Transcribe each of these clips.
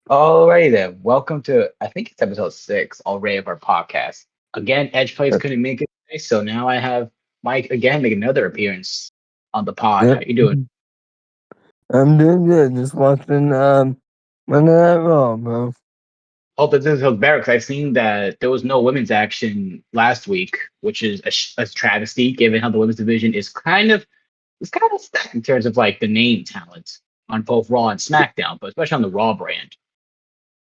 Alrighty then. Welcome to I think it's episode 6 already of our podcast. Again, Edge Plays Yep. couldn't make it today, so now I have Mike again make another appearance on the pod. How Yep. you doing? I'm doing good. Just watching Monday Night Raw, bro. Hope that this goes better because I've seen that there was no women's action last week, which is a travesty given how the women's division is kind of stacked in terms of like the name talent on both Raw and SmackDown, but especially on the Raw brand.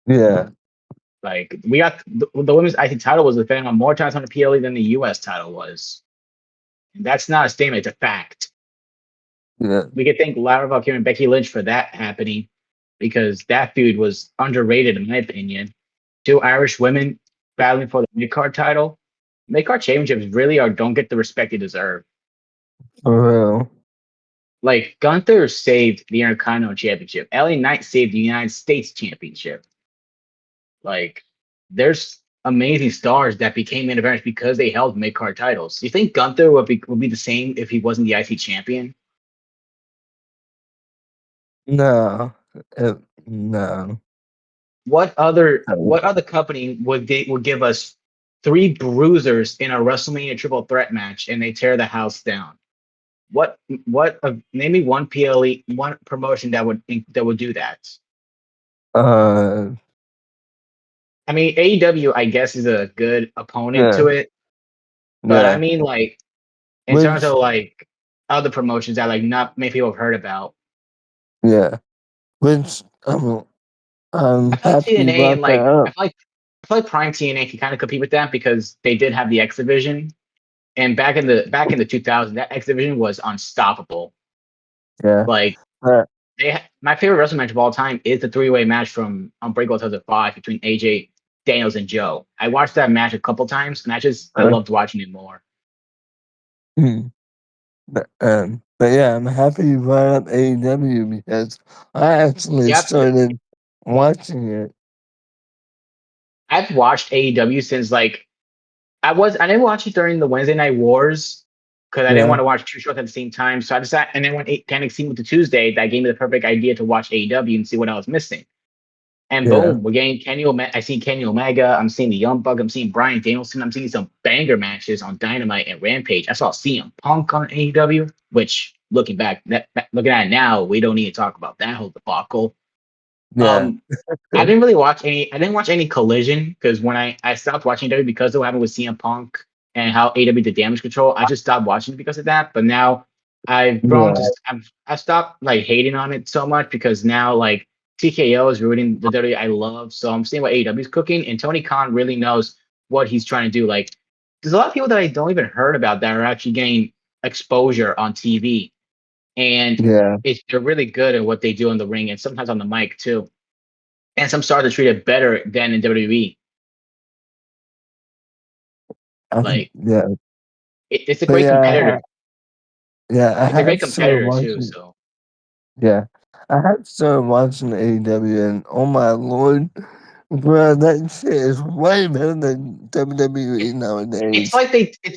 Yeah. Like we got the women's I think title was defended on more times on the PLE than the US title was. And that's not a statement, it's a fact. Yeah. We could thank Lara Valkyrie and Becky Lynch for that happening because that feud was underrated in my opinion. Two Irish women battling for the mid card title. Mid card championships really are don't get the respect they deserve. For real. Like Gunther saved the Intercontinental Championship. LA Knight saved the United States Championship. Like there's amazing stars that became main eventers because they held mid card titles. You think Gunther would be the same if he wasn't the IC champion? No. Uh, no. What other Uh, what other company would give us three bruisers in a WrestleMania triple threat match and they tear the house down? Name me one PLE one promotion that would do that. uh, I mean AEW I guess is a good opponent to yeah. it, but I Yeah. mean like in terms Which, of like other promotions that like not many people have heard about. yeah. Which, I'm I feel like happy you TNA and brought that like up. I feel like Prime TNA can kind of compete with that because they did have the X division. And back in the 2000s, that X Division was unstoppable. Yeah. Like Uh, my favorite wrestling match of all time is the three-way match from Unbreakable 2005 between AJ Daniels and Joe. I watched that match a couple times, and I uh, loved watching it more. hmm. But yeah, I'm happy you brought up AEW because I actually Yep, started watching it. I've watched AEW since like I didn't watch it during the Wednesday Night Wars because I didn't Yeah. want to watch two shows at the same time. So I decided, and then when NXT moved to Tuesday, that gave me the perfect idea to watch AEW and see what I was missing. And Yeah. boom, we're getting Kenny Omega. I see Kenny Omega. I'm seeing the Young Buck. I'm seeing Brian Danielson. I'm seeing some banger matches on Dynamite and Rampage. I saw CM Punk on AEW, which looking at it now, we don't need to talk about that whole debacle. Yeah. Um, I didn't really watch any. I didn't watch any Collision because when I stopped watching AEW because of what happened with CM Punk and how AEW did Damage Control, I just stopped watching it because of that. But now I've grown to Yeah. I've stopped like hating on it so much because now like TKO is ruining the WWE I love. So I'm seeing what AEW is cooking, and Tony Khan really knows what he's trying to do. Like there's a lot of people that I don't even heard about that are actually getting exposure on TV, and Yeah. they're really good at what they do in the ring and sometimes on the mic too. And some stars are treated better than in WWE. Like Yeah. it's a But great competitor. I It's a great have started competitor too. watching. So Yeah, I have started watching AEW, and oh my lord, bro, that shit is way better than WWE it's nowadays.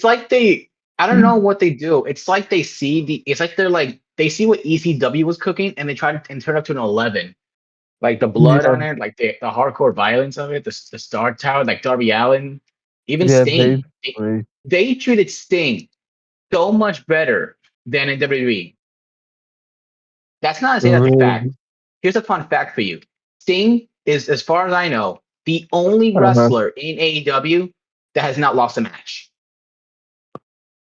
like they I don't know what they do. It's like they see the it's like they're like they see what ECW was cooking and they try to and turn it up to an 11. Like the blood Yeah, on it, like the hardcore violence of it, the Star Tower, like Darby Allen, even yeah, Sting. basically. They treated Sting so much better than in WWE. That's not to say that's a fact. Really. Here's a fun fact for you. Sting is, as far as I know, the only Uh-huh. wrestler in AEW that has not lost a match.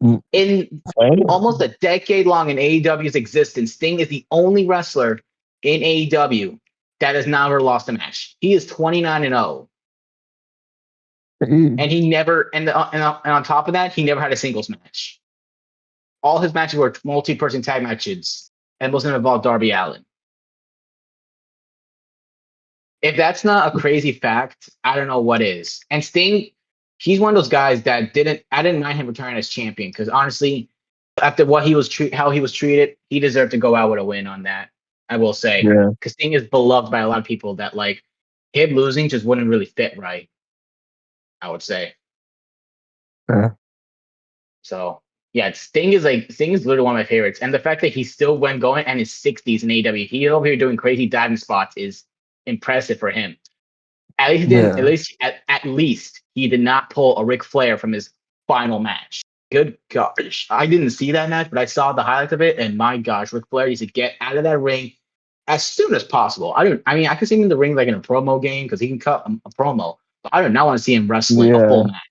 Mm, In almost okay. a decade long in AEW's existence, Sting is the only wrestler in AEW that has never lost a match. He is 29-0. And he never, and on top of that, he never had a singles match. All his matches were multi-person tag matches, and most of them involved Darby Allen. If that's not a crazy fact, I don't know what is. And Sting, he's one of those guys that I didn't mind him retiring as champion because honestly, after what how he was treated, he deserved to go out with a win on that. I will say Yeah. because Sting is beloved by a lot of people that like him losing just wouldn't really fit right. I would say Uh, so. Yeah, Sting is literally one of my favorites, and the fact that he still went going and his 60s in AEW, he over here doing crazy diving spots is impressive for him. At least he didn't. Yeah. At least he did not pull a Ric Flair from his final match. Good gosh, I didn't see that match, but I saw the highlights of it, and my gosh, Ric Flair needs to get out of that ring as soon as possible. I don't. I mean, I could see him in the ring like in a promo game because he can cut a promo, but I do not want to see him wrestling a full Yeah. match.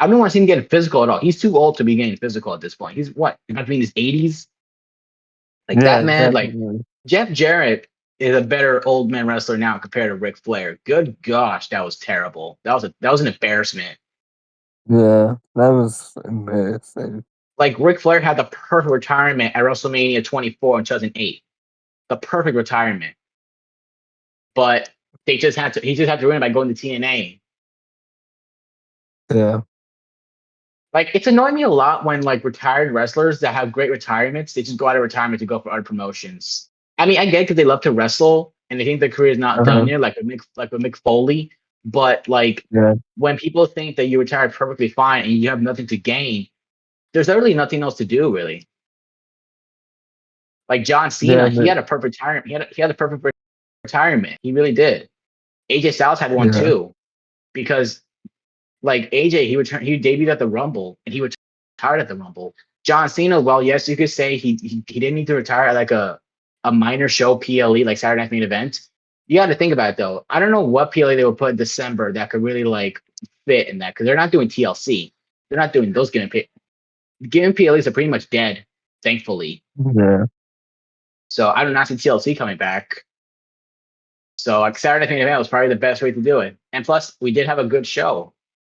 I don't want to see him getting physical at all. He's too old to be getting physical at this point. He's what? He's about to be in his 80s. Like that Yeah, man, like definitely. Jeff Jarrett is a better old man wrestler now compared to Ric Flair. Good gosh, that was terrible. That was an embarrassment. Yeah, that was embarrassing. Like Ric Flair had the perfect retirement at WrestleMania 24 in 2008. The perfect retirement. But he just had to win it by going to TNA. Yeah. Like it's annoying me a lot when like retired wrestlers that have great retirements, they just go out of retirement to go for other promotions. I mean, I get because they love to wrestle and they think their career is not done Uh-huh. yet, like with Mick Foley. But like Yeah. when people think that you retired perfectly fine and you have nothing to gain, there's literally nothing else to do, really. Like John Yeah, Cena, he but had a perfect retirement. He had a perfect retirement. He really did. AJ Styles had one yeah. too, because like AJ, he debuted at the Rumble and he retired at the Rumble. John Cena, well, yes, you could say he didn't need to retire at like a minor show PLE like Saturday Night Main Event. You got to think about it though. I don't know what PLE they would put in December that could really like fit in that because they're not doing TLC. They're not doing those given PLEs are pretty much dead, thankfully. Yeah. So I do not see TLC coming back. So like Saturday Night Main Event was probably the best way to do it. And plus, we did have a good show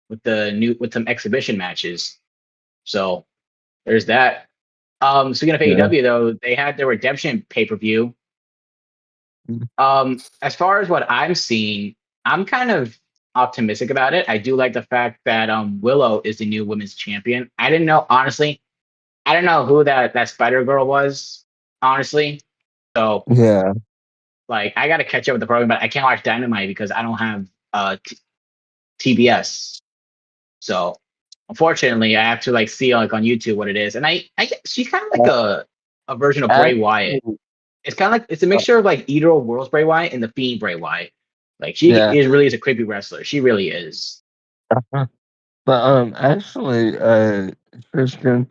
with some exhibition matches. So there's that. Speaking of Yeah. AEW though, they had their redemption pay-per-view. Mm. As far as what I'm seeing, I'm kind of optimistic about it. I do like the fact that Willow is the new women's champion. I didn't know honestly. I don't know who that Spider Girl was, honestly. So Yeah. like I gotta catch up with the program, but I can't watch Dynamite because I don't have TBS. So unfortunately, I have to like see like on YouTube what it is. And I guess she's kind of like Uh, a version of Bray Wyatt. actually, It's kind of like it's a uh, mixture of like Either Worlds Bray Wyatt and the Fiend Bray Wyatt. Like she yeah. is really is a creepy wrestler. She really is. Uh-huh. But actually, Christian,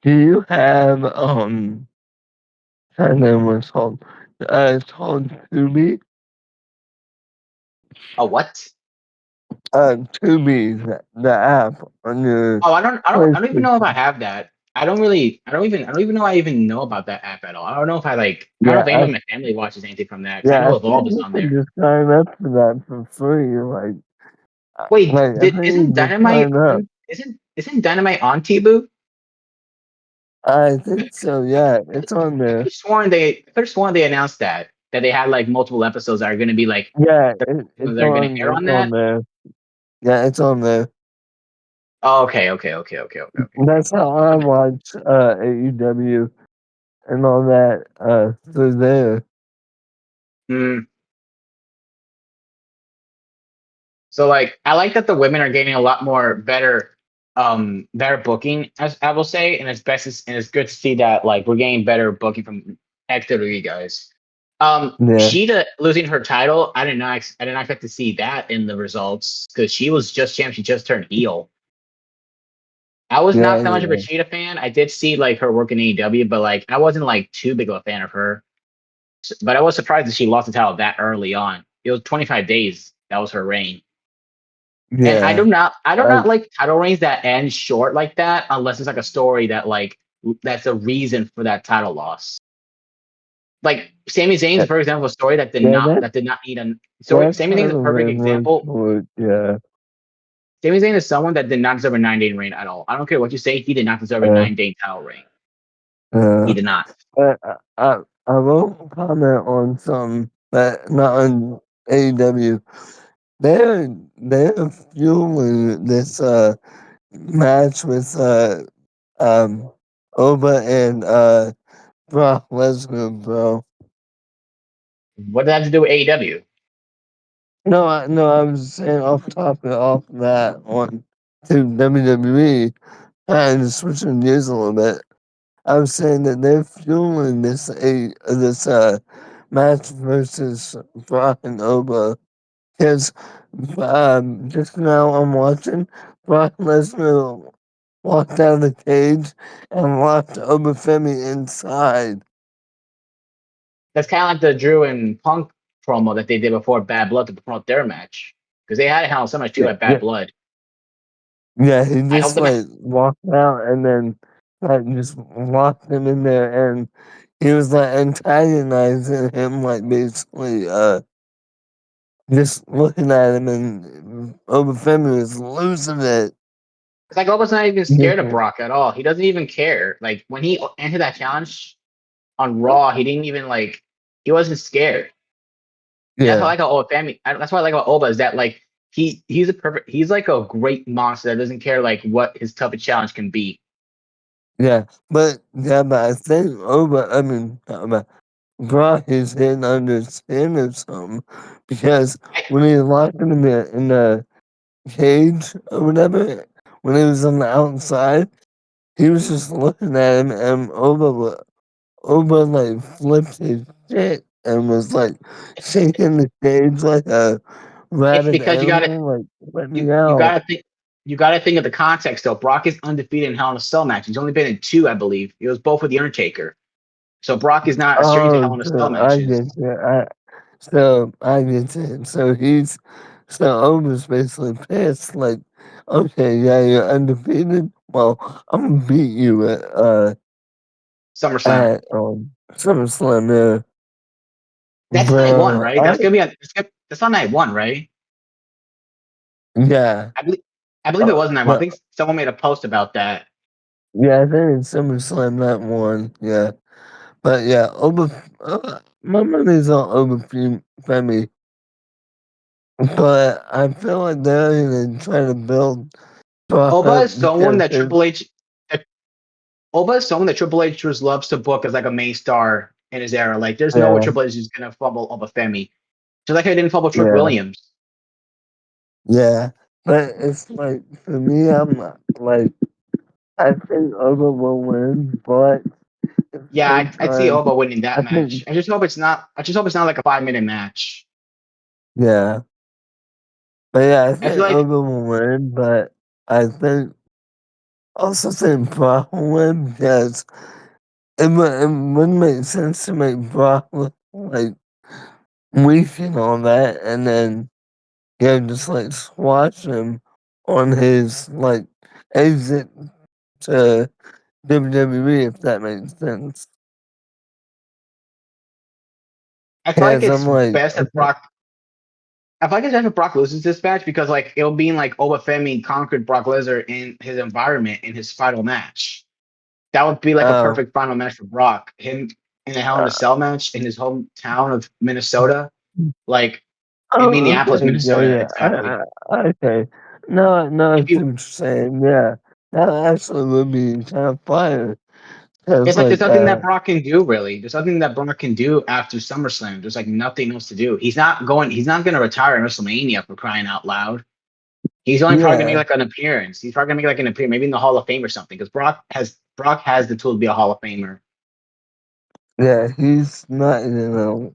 do you have her name was called it's called Tubi? Oh what? Tubi, the app on your Oh, I don't even know if I PlayStation. have that. I don't even know I even know about that app at all. I don't know if I don't know Yeah, if anyone in my family watches anything from that because I yeah, know I think Evolve is you on can there. just sign up for that for free. Wait, I think you just sign up. Isn't Dynamite on Tbu? I think so. Yeah, it's on there. I could have sworn they announced that they had like multiple episodes that are going to be like Yeah, that are going to air on it's on that. there. Yeah, it's on there. Oh, okay. That's how I Okay. watch AEW and all that through there. Hmm. So like I like that the women are getting a lot more better booking as I will say, and it's good to see that like we're getting better booking from XWE guys. Yeah, Sheeta losing her title, I did not expect to see that in the results because she was just champ, she just turned heel. I was not that much of a yeah. Cheetah fan. I did see like her work in AEW, but like I wasn't like too big of a fan of her. But I was surprised that she lost the title that early on. It was 25 days. That was her reign. And Yeah. I do Uh, not like title reigns that end short like that unless it's like a story that like that's a reason for that title loss. Like Sami Zayn's, for example, a story yeah, that did not need a story. that Sami Zayn's kind a of perfect ran one example. short. Yeah. Sami Zayn is someone that did not deserve a 9-day reign at all. I don't care what you say, he did not deserve a Uh, 9-day title reign. He uh, did not. but I won't comment on some that not on AEW. They're fueling this match with Oba and Brock Lesnar, bro. What did that have to do with AEW? No, I was saying off that on to WWE, kind of switching gears a little bit. I was saying that they're fueling this match versus Brock and Oba. Because just now I'm watching Brock Lesnar walk down the cage and locked Obafemi inside. That's kind of like the Drew and Punk promo that they did before Bad Blood to promote their match because they had it handled so much too Yeah, at Bad yeah, Blood. yeah. He I hope just the like walked out and then like just locked him in there, and he was like antagonizing him, like basically just looking at him, and Obafemi was losing it. it's like Oba's not even Yeah, scared of Brock at all. He doesn't even care. Like when he entered that challenge on Raw, he didn't even like. He wasn't scared. And that's what I yeah, like about Oba family. That's what I like about Oba is that like he's a perfect. He's like a great monster that doesn't care like what his toughest challenge can be. yeah. But I think I mean, Brock is hitting under his skin or something, because I, when he locked him in the cage or whatever, when he was on the outside, he was just looking at him, and Oba like flipped his shit and was like shaking the cage like a it's rabid because animal, like, let you me you out. gotta think you gotta think of the context though. Brock is undefeated in Hell in a Cell match. He's only been in two, I believe. It was both with the Undertaker. So Brock is not a stranger to Oh, Hell in a Cell so I matches. get you. I get it. So Oba's basically pissed, like, okay, yeah, you're undefeated. Well, I'm gonna beat you SummerSlam. at SummerSlam, yeah. That's night one, Bro, right? That's on night one, right? yeah, I believe I believe it was night one. I but think someone made a post about that. yeah, I think it's SummerSlam that one, yeah. But yeah, my money's on Femi, but I feel like they're gonna try to build Brock Oba up is someone because that Triple H Oba is someone that Triple H just loves to book as like a main star in his era. Like there's no way yeah, Triple H is gonna fumble Oba Femi. Just like I didn't fumble Trick yeah, Williams. yeah. But it's like for me, I'm like I think Oba will win, but at the Yeah, same I'd see time, Oba winning that I think match. I just hope it's not like a 5 minute match. yeah, but yeah, I I feel think like Oba will win, but I think also think Brock will win because it wouldn't make sense to make Brock look like weak and all that, and then yeah, just like squash him on his like exit to WWE, if that makes sense. I feel like Because I'm it's like, best that okay, Brock. I feel like it's best if Brock loses this match because like it'll be like Oba Femi conquered Brock Lesnar in his environment in his final match. That would be like a oh, perfect final match for Brock. Him in a Hell in a uh, Cell match in his hometown of Minnesota, like in oh, Minneapolis, okay, yeah, Minnesota, yeah, exactly. okay. No, no, I If see you, what you're saying. Yeah, that actually would be kind of fire. Cause it's like there's like, nothing that Brock can do really. There's nothing that Brock can do after SummerSlam. There's like nothing else to do. He's not going. He's not going to retire in WrestleMania for crying out loud. He's only probably gonna make yeah, like an appearance. He's probably gonna make like an appearance, maybe in the Hall of Fame or something. Because Brock has the tool to be a Hall of Famer. yeah, he's not, now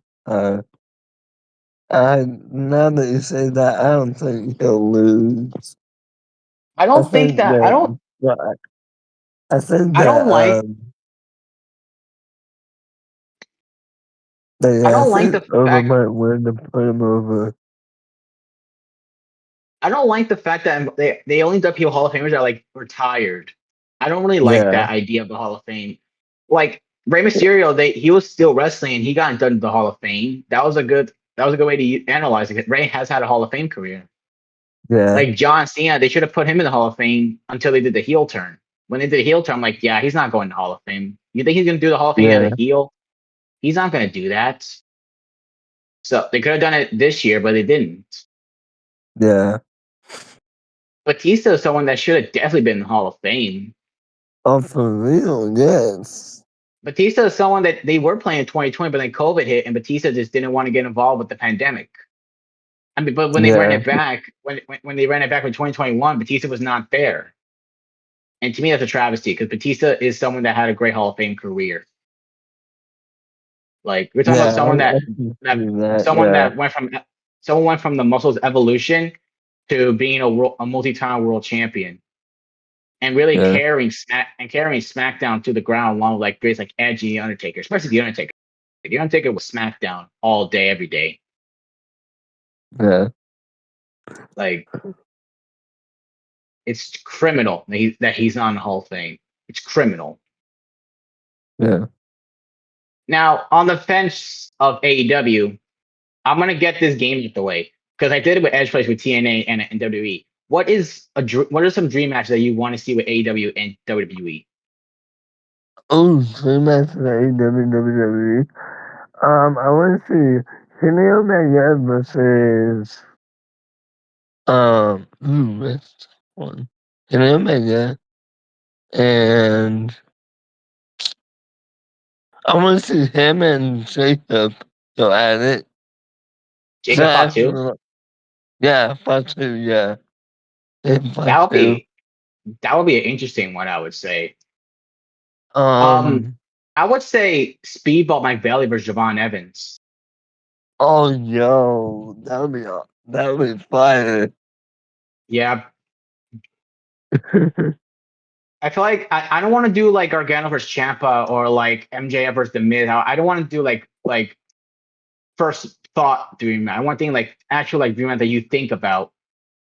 that you say that, I don't think he'll lose. I I don't think think that I don't that, but I think I that, don't like I yeah, I don't like the think Over fact might win to put him over. I don't like the fact that they only dub people Hall of Famers that are like retired. I don't really like Yeah, that idea of the Hall of Fame. Like Rey Mysterio, he was still wrestling and he got done to the Hall of Fame. That was a good way to analyze it. Ray has had a Hall of Fame career. yeah, Like John Cena, they should have put him in the Hall of Fame until they did the heel turn. When they did the heel turn, I'm like, yeah, he's not going to Hall of Fame. You think he's going to do the Hall of Fame as yeah, a heel? He's not going to do that. So they could have done it this year, but they didn't. yeah. Batista is someone that should have definitely been in the Hall of Fame. Oh, for real, yes. Batista is someone that they were playing in 2020, but then COVID hit, and Batista just didn't want to get involved with the pandemic. I mean, but when they ran Yeah, it back, when they ran it back in 2021, Batista was not there. And to me, that's a travesty because Batista is someone that had a great Hall of Fame career. Like we're talking about Yeah, someone I that can that see that. someone Yeah, that someone went from the muscles evolution to being a multi-time world champion and really yeah, carrying SmackDown to the ground along with like greats like Edgy, Undertaker, especially the Undertaker. The Undertaker was SmackDown all day, every day. yeah, Like it's criminal that he's on the Hall of Fame. It's criminal. yeah. Now on the fence of AEW, I'm gonna get this game out the way because I did it with Edge Place with TNA and WWE. What are some dream matches that you want to see with AEW and WWE? Oh, three matches for WWE. I want to see Kenny Omega versus what's one? Kenny Omega, and I want to see him and Jacob go at it. So Jacob Fatu. yeah, part two, yeah, in That part would two. be that would be an interesting one, I would say. Um, Um, I would say Speedball Mike Bailey versus Javon Evans. oh yo, that would be fire. Yeah, I feel like I don't want to do like Gargano versus Champa or like MJF versus The Miz. I don't want to do like first thought dream match. I want to think like actual like dream match that you think about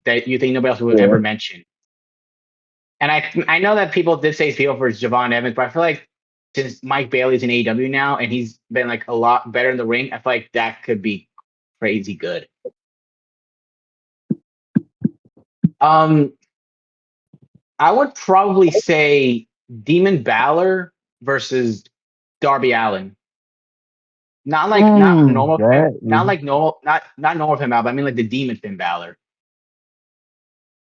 that you think nobody else would Yeah, ever mention. And I know that people did say Speedball versus Javon Evans, but I feel like since Mike Bailey's in AEW now and he's been like a lot better in the ring, I feel like that could be crazy good. Um, I would probably say Demon Balor versus Darby Allen. Not ooh, normal Finn, that not is, like normal, not normal Finn Balor, but I mean like the Demon Finn Balor.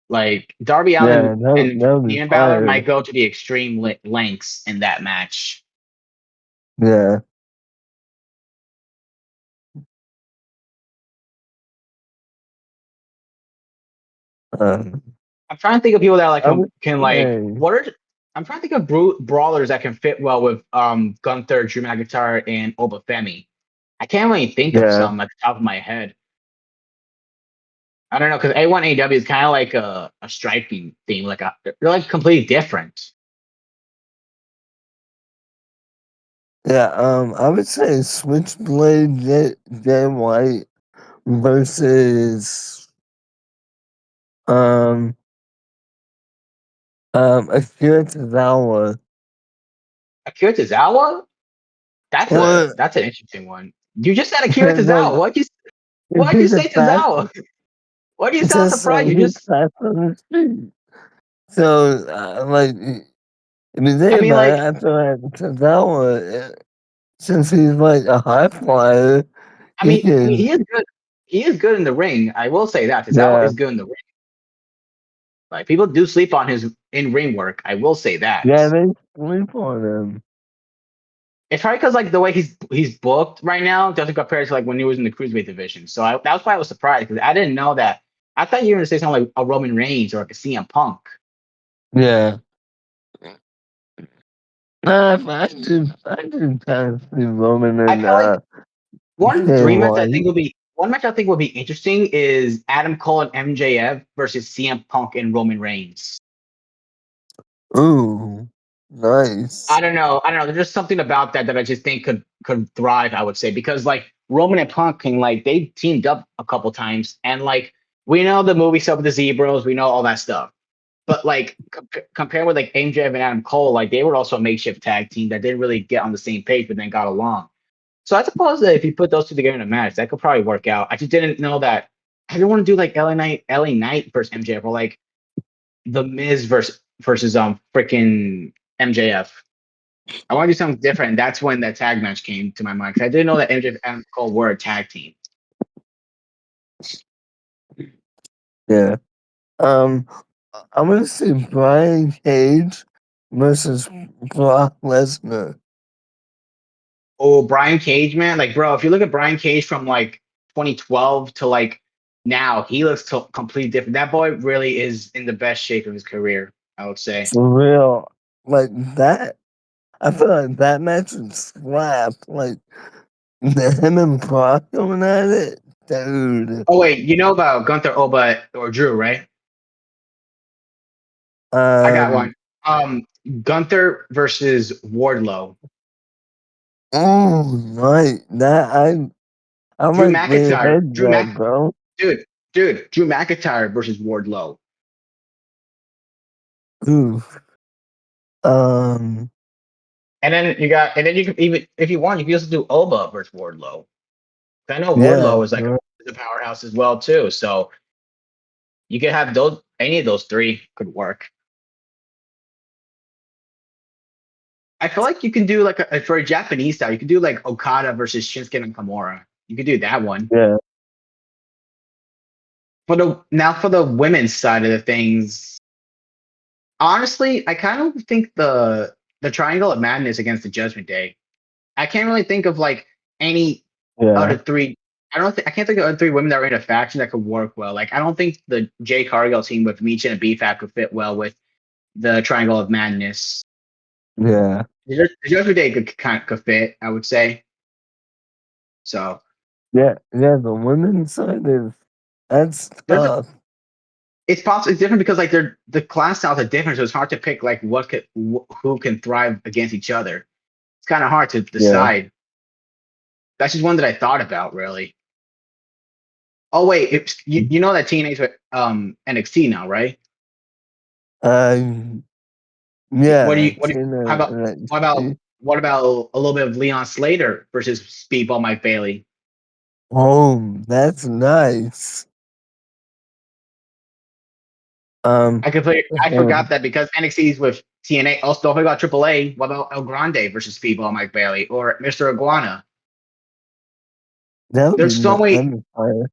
Like Darby yeah, Allen and that would be Demon Balor fire. might go to the extreme lengths in that match. Yeah. Um, I'm trying to think of people that like I would can like say, what are I'm trying to think of brawlers that can fit well with Gunther, Drew McIntyre, and Obafemi. I can't really think of yeah, some at the top of my head. I don't know because A1 AW is kind of like a striking theme, they're like completely different. yeah. I would say Switchblade Jay White versus um Akira Tozawa. Akira Tozawa, Or that's an interesting one. You just said Akira like Tozawa. if Why'd you he's a say Tozawa? Why do you sound just surprised? so You he's just fast on the street. So like if you I think mean about it, like I feel like Tozawa, since he's like a high flyer, he I mean can he is good. He is good in the ring. I will say that Tozawa yeah is good in the ring. Like people do sleep on his in ring work. I will say that. yeah they sleep on him. It's probably because like the way he's booked right now doesn't compare to like when he was in the cruiserweight division. So that was why I was surprised because I didn't know that. I thought you were gonna say something like a Roman Reigns or like a CM Punk. Yeah. I do kind of see Roman I and feel like Jay White. one match I think would be interesting is Adam Cole and MJF versus CM Punk and Roman Reigns. Ooh, nice. I don't know. There's just something about that I just think could thrive. I would say because like Roman and Punk can like they teamed up a couple times and like we know the movie stuff with the Zebras, we know all that stuff. But like compared with like MJF and Adam Cole, like they were also a makeshift tag team that didn't really get on the same page, but then got along. So I suppose that if you put those two together in a match, that could probably work out. I just didn't know that. I didn't want to do like LA Knight versus MJF or like the Miz versus freaking MJF. I want to do something different. And that's when that tag match came to my mind because I didn't know that MJF and Cole were a tag team. Yeah. Um, I'm gonna see Brian Cage versus Brock Lesnar. Oh, Brian Cage, man, like bro, if you look at Brian Cage from like 2012 to like now, he looks completely different. That boy really is in the best shape of his career, I would say. For real. Like that. I feel like that match would slap. Like him and Brock going at it, dude. Oh wait, you know about Gunther, Oba, or Drew, right? I got Um, one. Gunther versus Wardlow. oh, right. I Drew might be McIntyre. ahead that, bro. Dude, Drew McIntyre versus Wardlow. Ooh. Um, And then you can even, if you want, you can also do Oba versus Wardlow. I know yeah, Wardlow is like right, a powerhouse as well too. So you could have those. Any of those three could work. I feel like you can do like for a Japanese style, you could do like Okada versus Shinsuke Nakamura. You could do that one. yeah. For the women's side of the things, honestly, I kind of think the Triangle of Madness against the Judgment Day. I can't really think of like any other Yeah, three. I can't think of other three women that were in a faction that could work well. Like I don't think the Jay Cargill team with Meech and BFAP could fit well with the Triangle of Madness. yeah, The Judgment Day could fit, I would say. So yeah. The women's side is that's there's a, tough. it's possible it's different because like they're the class styles are different, so it's hard to pick like who can thrive against each other. It's kind of hard to Yeah. decide. That's just one that I thought about really. Oh wait, you know that TNA's with NXT now, right? Um, What do yeah. you how about what about what about a little bit of Leon Slater versus Speedball Mike Bailey? Oh, that's nice. Um, I forgot um, that because NXT's with TNA. Also, don't forget about AAA. What about El Grande versus Speedball Mike Bailey or Mr. Iguana? that would be There's so many that'd be fire.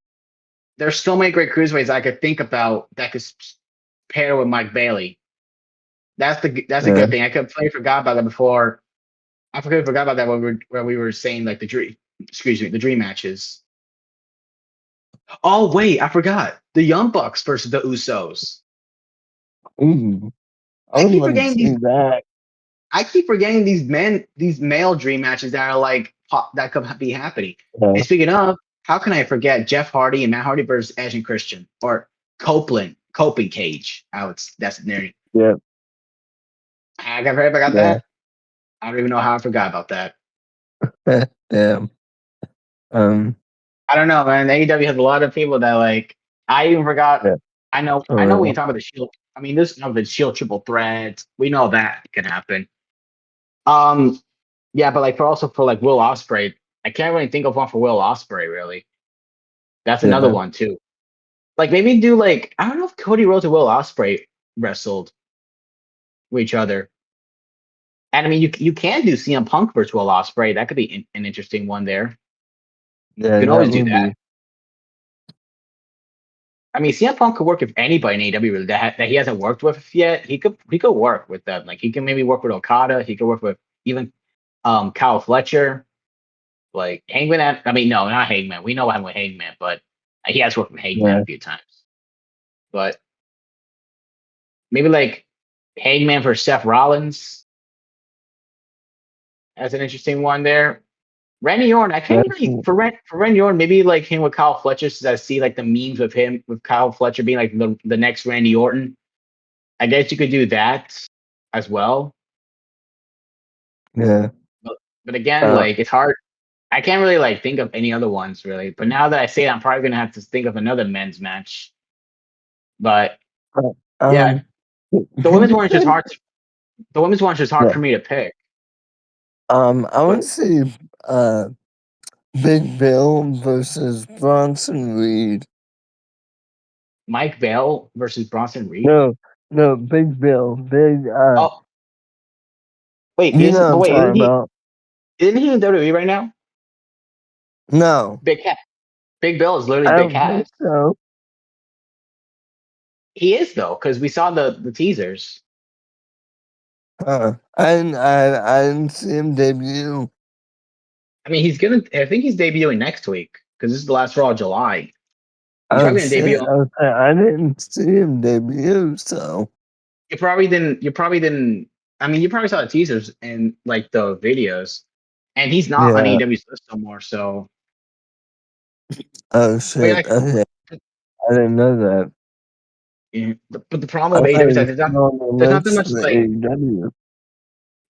there's so many great cruiserweights I could think about that could pair with Mike Bailey. That's a Yeah. good thing. I completely forgot about that before. I completely forgot about that when we were saying like the dream matches. Oh wait, I forgot the Young Bucks versus the Usos. Ooh, I I would keep love to forgetting see these. that. I keep forgetting these male dream matches that are like that could be happening. Yeah. And speaking of, how can I forget Jeff Hardy and Matt Hardy versus Edge and Christian or Coping Cage? That's there. Yeah. I forgot Yeah. that. I don't even know how I forgot about that. Yeah. Um. I don't know, man. AEW has a lot of people that like. I even forgot. Yeah. I For know when you real. talk about the Shield. I mean, this the Shield triple threat. We know that can happen. Um, yeah, but like for like Will Ospreay, I can't really think of one for Will Ospreay. Really, that's another Yeah. one too. Like maybe do like I don't know if Cody Rhodes and Will Ospreay wrestled with each other. And I mean, you can do CM Punk versus Will Ospreay. That could be an interesting one there. You Yeah. can That always do would that. be. I mean, CM Punk could work with anybody in AEW really that he hasn't worked with yet. He could work with them. Like he can maybe work with Okada. He could work with even Kyle Fletcher. Like Hangman. I mean, no, not Hangman. We know what happened with Hangman, but he has worked with Hangman Yeah. a few times. But maybe like Hangman for Seth Rollins. That's an interesting one there. Randy Orton, I can't That's really for Randy Orton, maybe like him with Kyle Fletcher, since I see like the memes with him with Kyle Fletcher being like the next Randy Orton. I guess you could do that as well. yeah. But again, Uh, like it's hard. I can't really like think of any other ones really. But now that I say it, I'm probably gonna have to think of another men's match. But uh, yeah, um. the Could women's you one is just think? hard. The women's one is just hard Yeah. for me to pick. I want to see Big Bill versus Bronson Reed. Mike Bell versus Bronson Reed. No, no, Big Bill. Big. Oh wait, You know what I'm talking about. isn't he in WWE right now? No, Big Cat. Big Bill is literally I Big don't think Cat. so. He is though, because we saw the teasers. I didn't see him debut. I mean, he's gonna. I think he's debuting next week because this is the last Raw of July. He's Oh probably gonna shit! debut. I didn't see him debut. So You probably didn't. You probably didn't. I mean, you probably saw the teasers and like the videos. and he's not on Yeah. AEW's list no more. So, Oh but yeah, shit. Okay. I didn't know that. yeah. But the problem I with thought AEW he is that was still on the there's not that list much for the like AEW.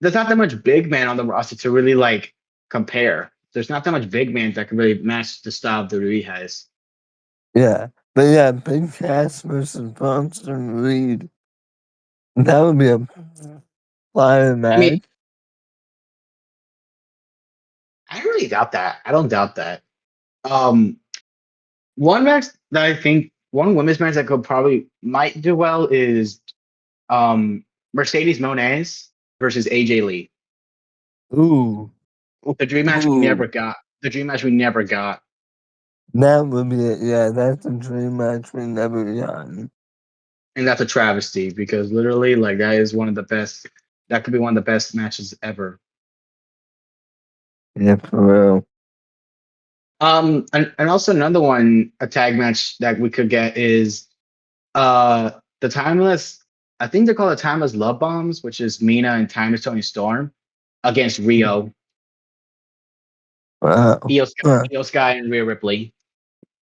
there's not that much big man on the roster to really like compare. There's not that much big man that can really match the style WWE has. Yeah. But yeah, Big Cass versus Bronson Reed. That would be a fire I mean, match. I really doubt that. I don't doubt that. Um, one match that I think one women's match that could probably might do well is Mercedes Moné versus AJ Lee. Ooh. The dream match we Ooh. never got. The dream match we never got. That would be it. Yeah, that's a dream match we never gotten. And that's a travesty because literally like that is one of the best that could be one of the best matches ever. Yeah, for real. And also another one, a tag match that we could get is the timeless. I think they're called the timeless love bombs, which is Mina and Timeless Tony Storm against Rio, Wow. Io Sky, and Rhea Ripley.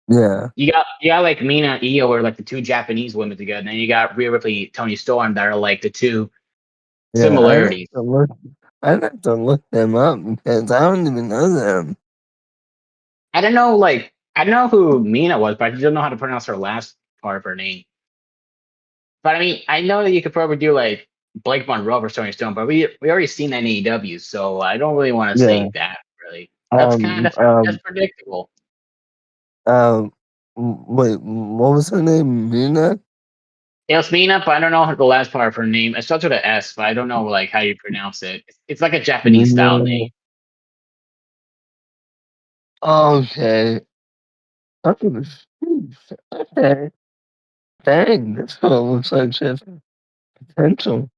Yeah. You got like Mina and Io are like the two Japanese women together, and then you got Rhea Ripley, Tony Storm that are like the two Yeah. similarities. I'd have to look them up because I don't even know them. I don't know, like I don't know who Mina was, but I just don't know how to pronounce her last part of her name. But I mean, I know that you could probably do like Blake Monroe or Tony Stone, but we already seen that in AEW, so I don't really want to Yeah. say that. Really, that's kind Um, of that's um, predictable. um, wait, what was her name? Mina? It was Mina, but I don't know the last part of her name. It starts with an S, but I don't know like how you pronounce it. It's like a Japanese style Mina. name. Okay. Okay. Okay. Dang, this one looks like she has potential.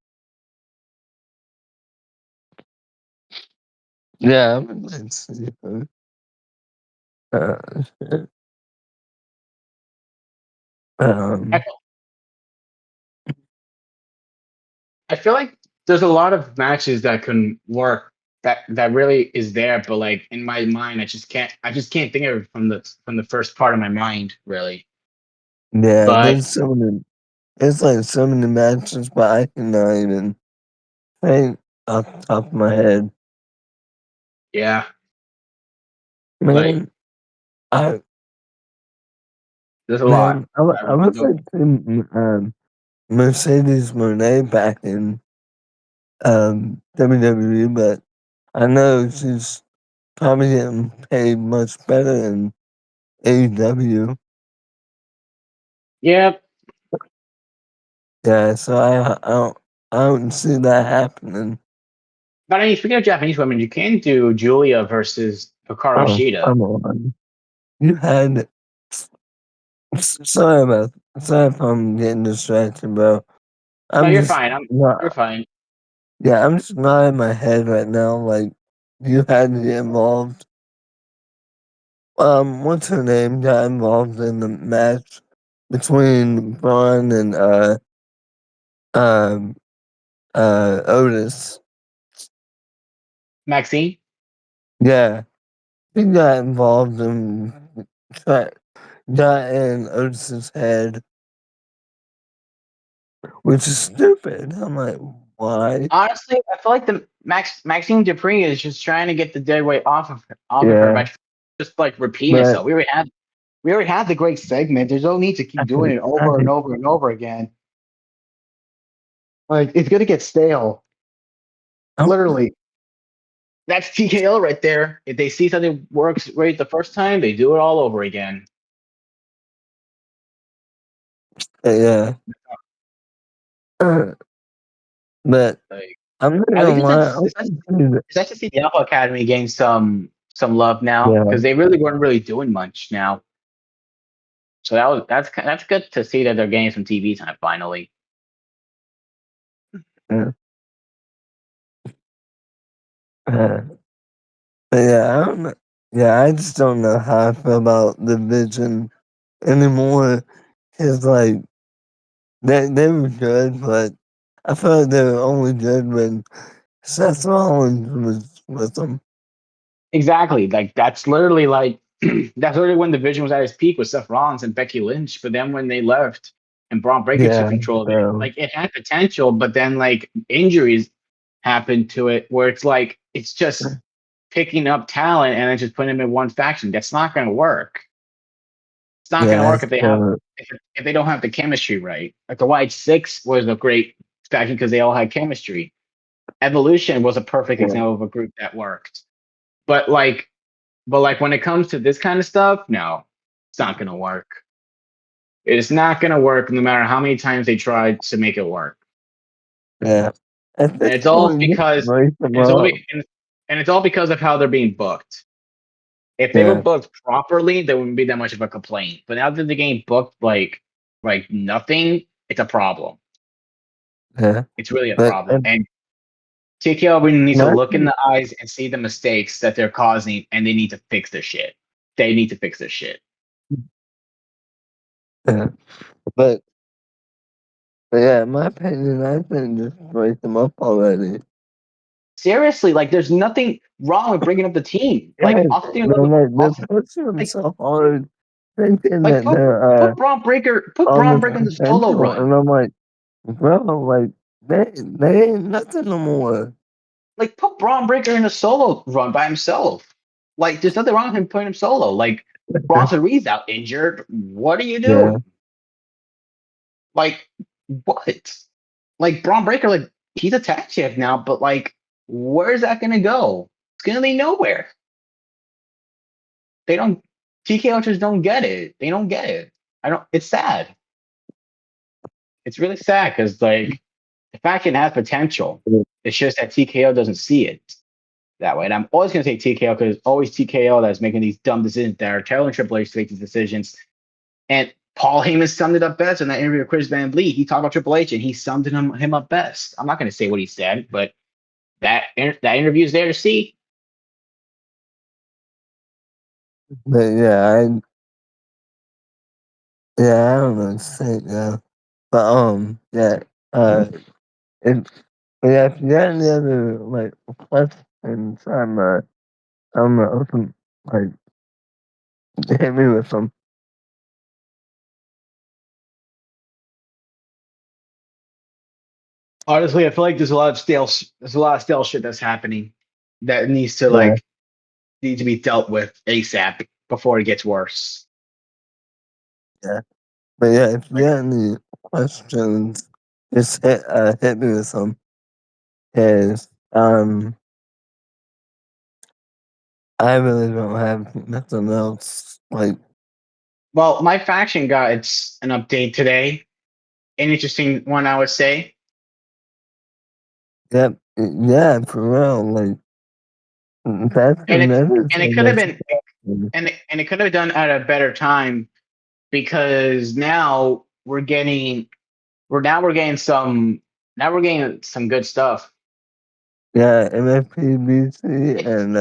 Yeah, I would like to see her. Shit. I Um, feel, I feel like there's a lot of matches that can work that really is there, but like in my mind, I just can't think of it from the first part of my mind, really. yeah, But it's like so many matches, but I cannot even think off the top of my head. yeah, like Man, I, there's a lot. I would Nope. like to see, Mercedes Monet back in, WWE, but I know she's probably getting paid much better in AEW. Yeah, Yeah, so I don't see that happening. but I mean, speaking of Japanese women, you can do Julia versus Hikaru Oh, Shida. come on. You had sorry about sorry if I'm getting distracted, bro. No, I'm you're just fine. You're not fine. yeah, I'm just not in my head right now. Like you had to get involved. What's her name got involved in the match between Braun and um Otis. Maxine. Yeah. He got involved and got got in Otis's head, which is stupid. I'm like, why? Honestly, I feel like the Maxine Dupree is just trying to get the dead weight off of her Yeah, by just like repeating but itself. We already had the great segment. There's no need to keep doing it I over and can over and over again. Like it's gonna get stale. oh, Literally. That's TKO right there. If they see something works great the first time, they do it all over again. yeah. But Like I'm not at least gonna it's lie. nice, it's nice to see the Alpha Academy gain some love now Yeah, because they really weren't really doing much now. So that's good to see that they're getting some TV time finally. yeah. Uh, but yeah, I don't know. Yeah, I just don't know how I feel about the Vision anymore. Cause like they were good, but I feel like they were only good when Seth Rollins was with them. exactly. Like that's literally like that's literally when the division was at its peak with Seth Rollins and Becky Lynch. But then when they left and Braun Breaker took Yeah. control of it, So like it had potential, but then like injuries happened to it where it's like it's just picking up talent and then just putting them in one faction. That's not going to work. It's not going to yeah. work if they have So if they don't have the chemistry right. Like the White Six was a great faction because they all had chemistry. Evolution was a perfect yeah. example of a group that worked. But like but like when it comes to this kind of stuff, no, it's not going to work. It's not going to work no matter how many times they try to make it work. Yeah. At And this it's all point, just because break them and it's all up. be, and it's all because of how they're being booked. If they were Yeah. booked properly, there wouldn't be that much of a complaint. But now that they're getting booked like nothing, it's a problem. Yeah. It's really a But problem. And TKO really needs to my look in the eyes and see the mistakes that they're causing, and they need to fix their shit. They need to fix their shit. yeah. But, but yeah, in my opinion, I think just break them up already. Seriously, like there's nothing wrong with bringing up the team. Yeah, they're Austin, pushing them like so hard, thinking like that they're Put on Braun the Breaker in the solo potential, run. and I'm like, bro, like they ain't nothing no more. Like put Braun Breaker in a solo run by himself. Like there's nothing wrong with him putting him solo. Like Bronson Reed's out injured. What are you Yeah, doing? Like what? Like Braun Breaker, like he's a tag champ now, but like where's that gonna go? It's gonna be nowhere. They don't TKO just don't get it. They don't get it. I don't it's sad. It's really sad because like the faction has potential. It's just that TKO doesn't see it that way. And I'm always going to say TKO because it's always TKO that's making these dumb decisions that are telling Triple H to make these decisions. And Paul Heyman summed it up best in that interview with Chris Van Vliet. He talked about Triple H and he summed him up best. I'm not going to say what he said, but that interview is there to see. but yeah, I don't know, say yeah, but yeah, if but yeah, if you got any other like questions, I'm open, like hit me with them. Honestly, I feel like there's a lot of stale shit that's happening that Yeah, need to be dealt with ASAP before it gets worse. yeah, but yeah, if you Like got any questions, just hit me with them. Cause I really don't have nothing else. Like, well, my faction got its an update today. An interesting one, I would say. yep, yeah, for real. Like, that's And it another and it thing could have that's been and it could have done at a better time because we're getting some good stuff. yeah, MFPBC It, and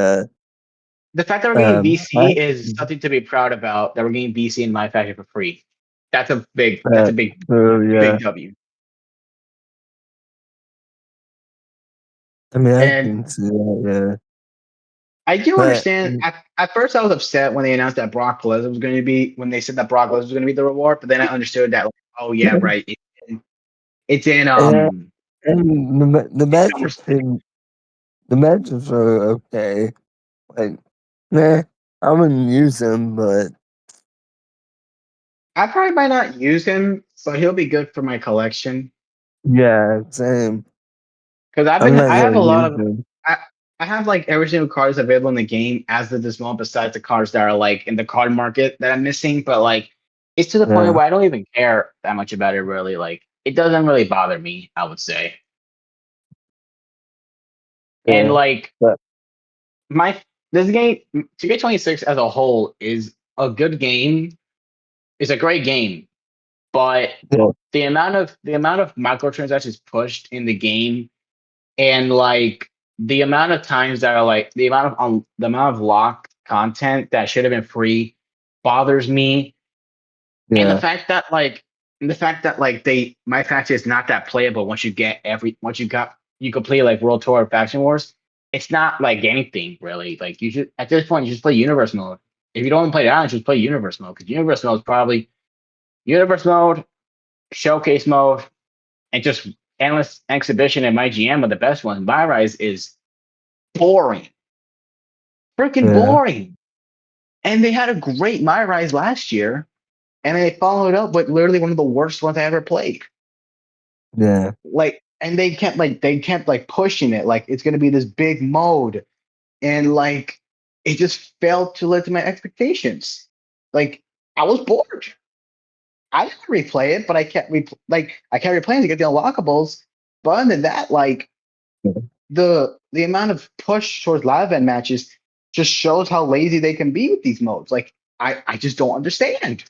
the fact that we're getting I, VC is something to be proud about. That we're getting VC in my faction for free. That's uh, so a yeah, big W. I mean, I And can see that, yeah. I do But understand. At first, I was upset when they announced that Brock Lesnar was going to be when they said that Brock Lesnar was going to be the reward. But then I understood that, like, oh yeah, right. It's in yeah, and the it's matches SummerSlam. didn't, the matches are okay. Like, nah, I wouldn't use them, but I probably might not use him, but he'll be good for my collection. yeah, same. Because I'm not I have gonna a lot use of them. I I have like every single cards available in the game as of this moment, besides the cards that are like in the card market that I'm missing. But like it's to the point Yeah, where I don't even care that much about it really. Like it doesn't really bother me, I would say. And yeah, like but my this game 2K26 as a whole is a good game. It's a great game, but yeah, the amount of microtransactions pushed in the game and like the amount of times that are like the amount of locked content that should have been free bothers me, and yeah, the fact that like they my faction is not that playable once you get every once you got you complete like World Tour or Faction Wars. it's not like anything really. Like you should at this point you just play universe mode. If you don't want to play that, just play universe mode because universe mode is probably universe mode, showcase mode, and just endless exhibition and my GM are the best ones. My Rise is boring, freaking Yeah, boring. And they had a great My Rise last year, and they followed up with literally one of the worst ones I ever played. yeah, Like, and they kept pushing it like it's gonna be this big mode, and like it just failed to live to my expectations. Like I was bored. I didn't replay it, but I kept replaying to get the unlockables. But other than that, like the amount of push towards live event matches just shows how lazy they can be with these modes. Like I just don't understand.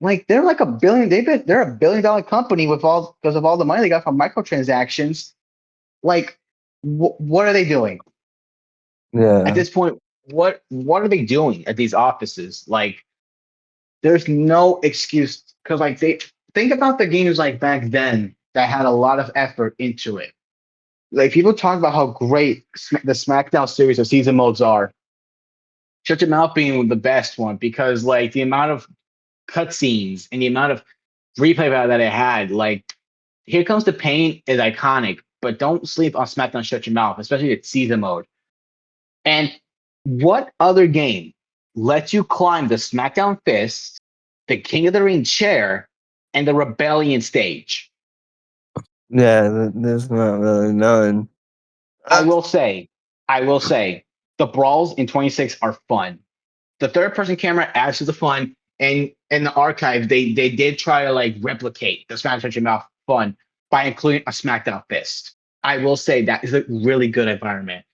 Like they're like a billion. They're a $1 billion company with all because of all the money they got from microtransactions. Like what are they doing at yeah, this point? What are they doing at these offices? Like there's no excuse because like they think about the games like back then that had a lot of effort into it. Like people talk about how great the SmackDown series of season modes are. Shut Your Mouth being the best one because like the amount of cutscenes and the amount of replay value that it had, like Here Comes the Pain is iconic, but don't sleep on SmackDown Shut Your Mouth, especially its season mode. And what other game lets you climb the SmackDown Fist, the King of the Ring chair, and the Rebellion stage? yeah. There's not really none. I Uh, will say, I will say, the brawls in 26 are fun. The third person camera adds to the fun, and in the archive, they did try to like replicate the Smash Touch Your Mouth fun by including a SmackDown Fist. I will say that is a really good environment.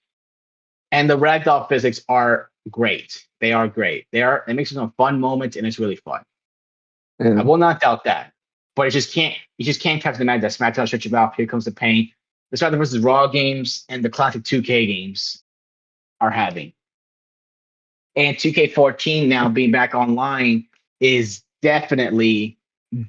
And the ragdoll physics are great. They are great. It makes it some fun moments and it's really fun. I yeah, will not doubt that. But you just can't catch the magic that SmackDown Stretch Your Mouth, Here Comes the Pain, the SmackDown versus Raw games, and the classic 2K games are having. And 2K14 now being back online is definitely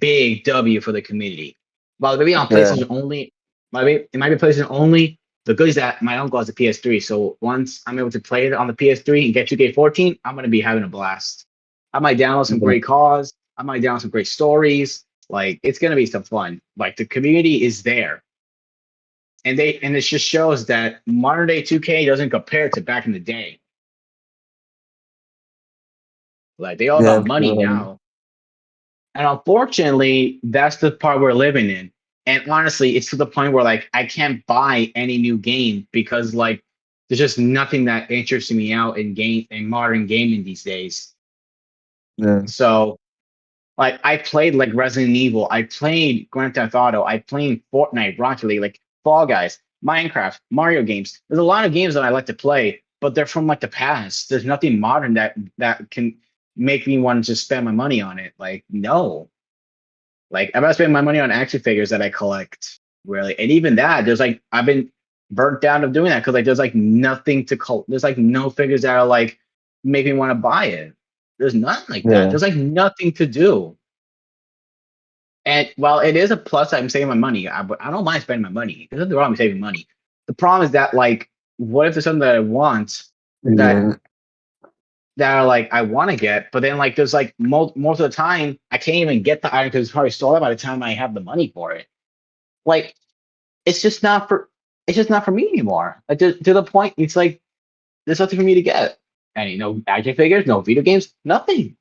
big W for the community. While maybe on yeah, PlayStation only, it might be PlayStation only. The good is that my uncle has a PS3, so once I'm able to play it on the PS3 and get 2K14, I'm gonna be having a blast. I might download some yeah, great cause. I might download some great stories. Like it's gonna be some fun. Like the community is there, and it just shows that modern day 2K doesn't compare to back in the day. Like they all yeah. about money now. And unfortunately, that's the part we're living in. And honestly, it's to the point where like I can't buy any new game because like there's just nothing that interests me out in modern gaming these days. Yeah, So like I played like Resident Evil, I played Grand Theft Auto, I played Fortnite, Rocket League, like Fall Guys, Minecraft, Mario games. There's a lot of games that I like to play, but they're from like the past. There's nothing modern that can make me want to just spend my money on it. Like no. Like I'm not spending my money on action figures that I collect, really. And even that, there's like I've been burnt down of doing that because like there's like nothing to cult. There's like no figures that are like make me want to buy it. There's nothing like that. yeah, There's like nothing to do. And while it is a plus, I'm saving my money. I don't mind spending my money. There's nothing wrong with saving money. The problem is that like, what if there's something that I want that yeah, that are like I want to get, but then like there's like most of the time I can't even get the item because it's probably sold out by the time I have the money for it. Like it's just not for it's just not for me anymore. Like to the point, it's like there's nothing for me to get. Any no action figures, no video games, nothing.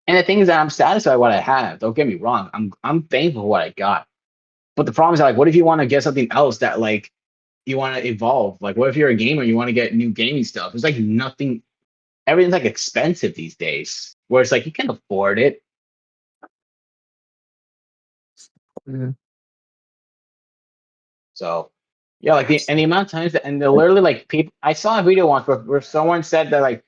And the thing is that I'm satisfied with what I have. Don't get me wrong. I'm thankful for what I got. But the problem is like, what if you want to get something else that like you want to evolve? Like, what if you're a gamer and you want to get new gaming stuff? There's like nothing. Everything's like expensive these days. Where it's like you can afford it. yeah. So yeah, like the amount of times that, and they're literally like people. I saw a video once where someone said that like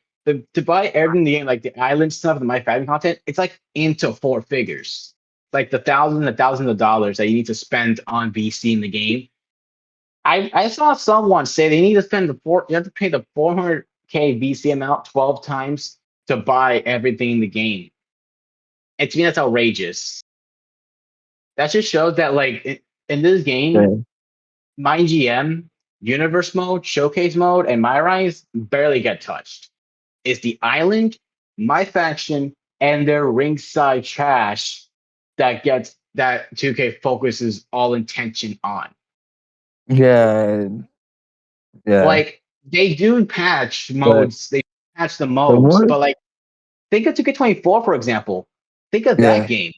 to buy everything in the game, like the island stuff, the My Fighting content, it's like into four figures, like the thousands and thousands of dollars that you need to spend on VC in the game. I saw someone say they need to spend you have to pay the 400K VC amount 12 times to buy everything in the game. And to me, that's outrageous. That just shows that like in this game, Yeah. my GM universe mode, showcase mode, and My Rise barely get touched. It's the island, my faction, and their ringside trash that 2K focuses all intention on. Yeah, yeah. Like they do patch But modes, they patch the the modes, one, but like think of 2K24 for example. Think of that yeah, game.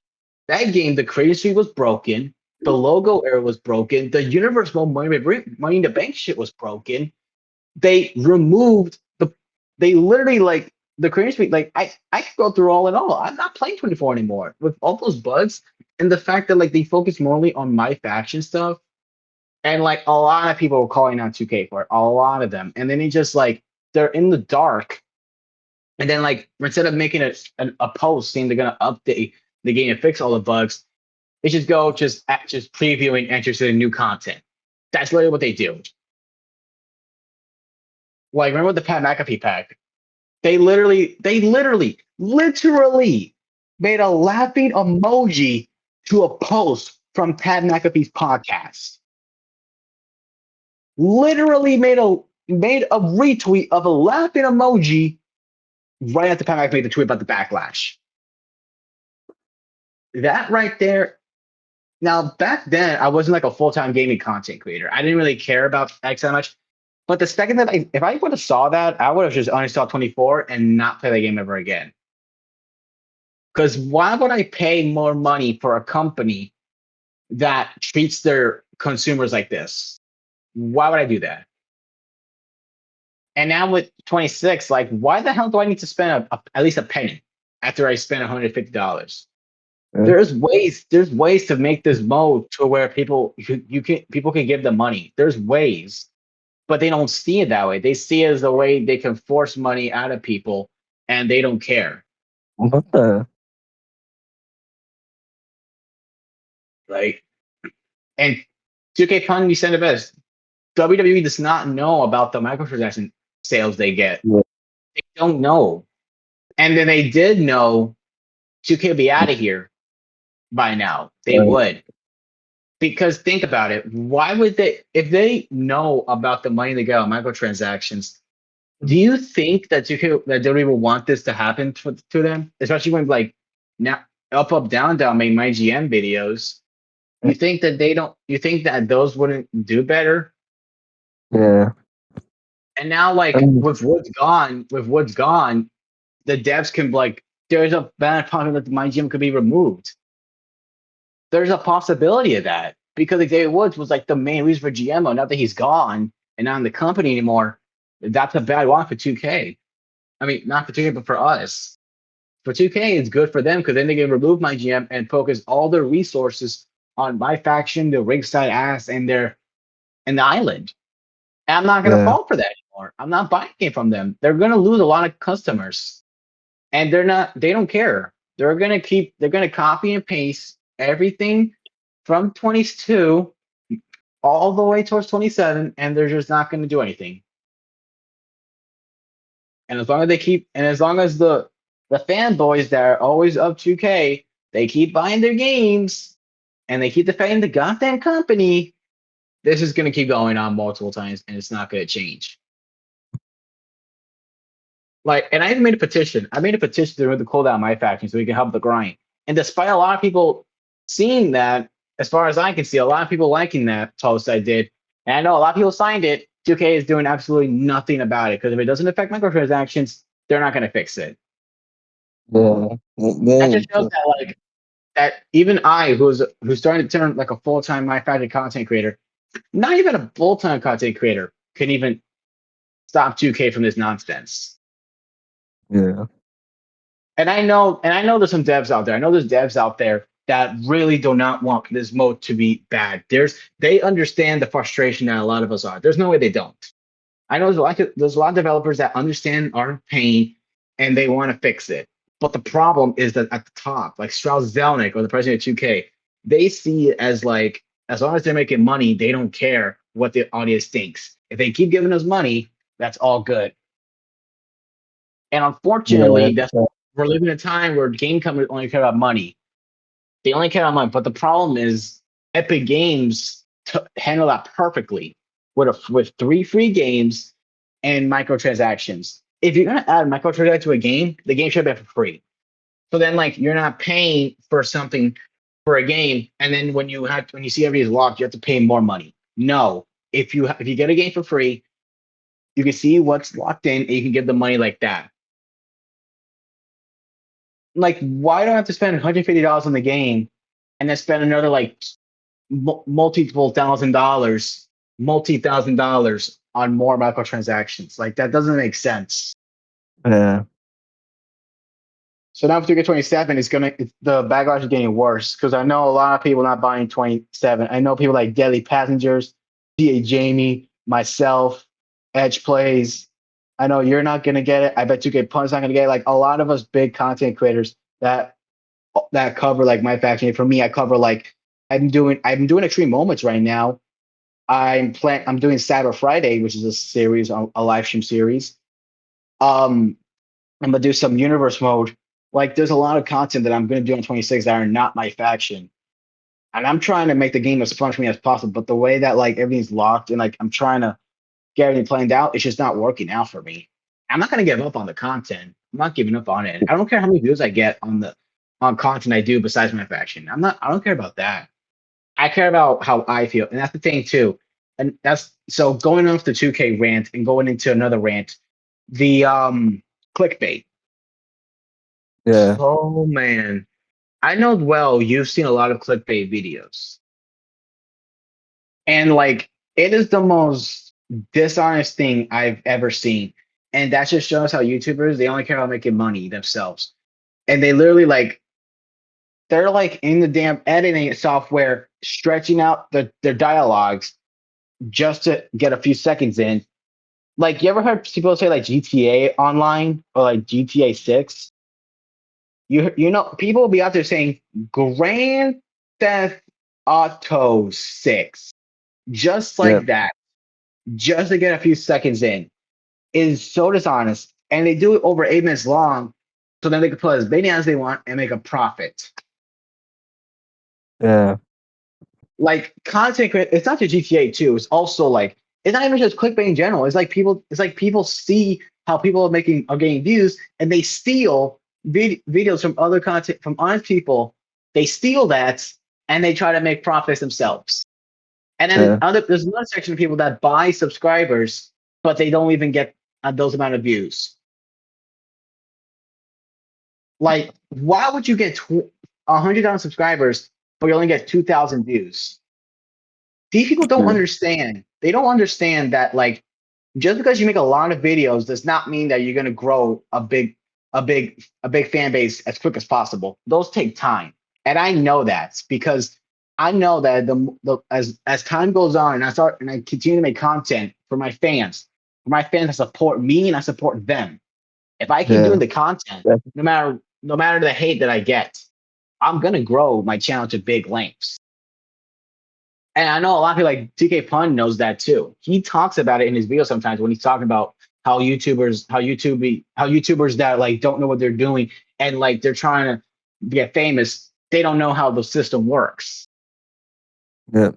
That game, the creative suite was broken, the logo error was broken, the universe mode money in the bank shit was broken. They removed they literally like the creator suite. Like I could go through all in all. I'm not playing 24 anymore with all those bugs and the fact that like they focus morely on my faction stuff. And like a lot of people were calling out 2K for it, a lot of them. And then he just like they're in the dark. And then like instead of making a post saying they're gonna update the game and fix all the bugs, they just go just previewing entries to new content. That's literally what they do. Like remember the Pat McAfee pack? Literally made a laughing emoji to a post from Pat McAfee's podcast. Literally made a retweet of a laughing emoji right after Pat McAfee made the tweet about the backlash. That right there. Now back then, I wasn't like a full-time gaming content creator. I didn't really care about X that much. But the second that if I would have saw that, I would have just uninstalled 24 and not play the game ever again. Because why would I pay more money for a company that treats their consumers like this? Why would I do that? And now with 26, like, why the hell do I need to spend at least a penny after I spend $150? yeah. There's ways to make this mode to where people can give them money. There's ways, but they don't see it that way. They see it as a way they can force money out of people, and they don't care. What the? Like, and 2K Fund, you said it best. WWE does not know about the microtransaction sales they get. Yeah, They don't know. And then they did know 2K would be out of here by now. They right. would. Because think about it. Why would they, if they know about the money they get on microtransactions, do you think that 2K, that WWE will want this to happen to them? Especially when like now up, down, down made my GM videos. You think that they don't, you think that those wouldn't do better? Yeah. And now, like with what's gone, the devs can like there's a bad possibility that my gym could be removed. There's a possibility of that because like David Woods was like the main reason for GMO. Now that he's gone and not in the company anymore, that's a bad one for 2K. I mean, not for 2K, but for us. For 2K, it's good for them because then they can remove my GM and focus all their resources on my faction, the ringside ass, and the island. And I'm not gonna Yeah. fall for that anymore. I'm not buying it from them. They're gonna lose a lot of customers, and they don't care. They're gonna copy and paste everything from 22 all the way towards 27, and they're just not gonna do anything. And as long as the fanboys that are always up 2K, they keep buying their games and they keep defending the goddamn company, this is gonna keep going on multiple times, and it's not gonna change. Like, and I even made a petition. I made a petition to the cool down my faction so we can help the grind. And despite a lot of people seeing that, as far as I can see, a lot of people liking that post I did, and I know a lot of people signed it. 2K is doing absolutely nothing about it because if it doesn't affect microtransactions, they're not going to fix it. Yeah. That They, just shows that like that even I, who's starting to turn like a full time my faction content creator, not even a full time content creator, can even stop 2K from this nonsense. yeah. And I know there's some devs out there. I know there's devs out there that really do not want this mode to be bad. They understand the frustration that a lot of us are. There's no way they don't. I know there's a lot of developers that understand our pain and they want to fix it. But the problem is that at the top, like Strauss Zelnick or the president of 2K, they see it as like as long as they're making money, they don't care what the audience thinks. If they keep giving us money, that's all good. And Yeah. unfortunately, we're living in a time where game companies only care about money. They only care about money. But the problem is Epic Games handle that perfectly. with 3 free games and microtransactions. If you're gonna add microtransactions to a game, the game should be for free. So then like you're not paying for something for a game, and then when you see everything's locked, you have to pay more money. No, if you get a game for free, you can see what's locked in, and you can give the money like that. Like, why do I have to spend $150 on the game and then spend another like multi-thousand dollars on more microtransactions? Like that doesn't make sense. Yeah. So now for 2K27, the backlash is getting worse because I know a lot of people not buying 27. I know people like Deadly Passengers, PA Jamie, myself, Edge Plays. I know you're not gonna get it. I bet 2K Pun's not gonna get it. Like a lot of us big content creators that cover like my faction. For me, I cover like I'm doing Extreme Moments right now. I'm doing Cyber Friday, which is a series, a live stream series. Um, I'm gonna do some universe mode. Like, there's a lot of content that I'm gonna do on 26 that are not my faction, and I'm trying to make the game as fun for me as possible. But the way that like everything's locked and like I'm trying to get everything planned out, it's just not working out for me. I'm not gonna give up on the content. I'm not giving up on it. I don't care how many views I get on content I do besides my faction. I don't care about that. I care about how I feel, and that's the thing too. And that's so going off the 2K rant and going into another rant, the clickbait. Yeah. Oh man, I know well you've seen a lot of clickbait videos, and like it is the most dishonest thing I've ever seen, and that just shows how YouTubers they only care about making money themselves, and they literally like they're like in the damn editing software stretching out their dialogues just to get a few seconds in. Like, you ever heard people say like GTA Online or like GTA 6? You know, people will be out there saying Grand Theft Auto 6, just Yep. like that, just to get a few seconds in. It is so dishonest. And they do it over 8 minutes long, so then they can put as many as they want and make a profit. Yeah. Like it's not just GTA 2, it's also like it's not even just clickbait in general. It's like people see how people are getting views and they steal videos from other content from honest people. They steal that and they try to make profits themselves. And then Yeah. there's another section of people that buy subscribers, but they don't even get those amount of views. Like, why would you get 100,000 subscribers, but you only get 2,000 views? These people don't Yeah. understand. They don't understand that like just because you make a lot of videos does not mean that you're gonna grow a big fan base as quick as possible. Those take time, and I know that because I know that as time goes on and I continue to make content for my fans that support me and I support them. If I keep doing Yeah. the content, Yeah. no matter the hate that I get, I'm gonna grow my channel to big lengths. And I know a lot of people like TK Pun knows that too. He talks about it in his videos sometimes when he's talking about how YouTubers that like don't know what they're doing and like they're trying to get famous, they don't know how the system works. Yep.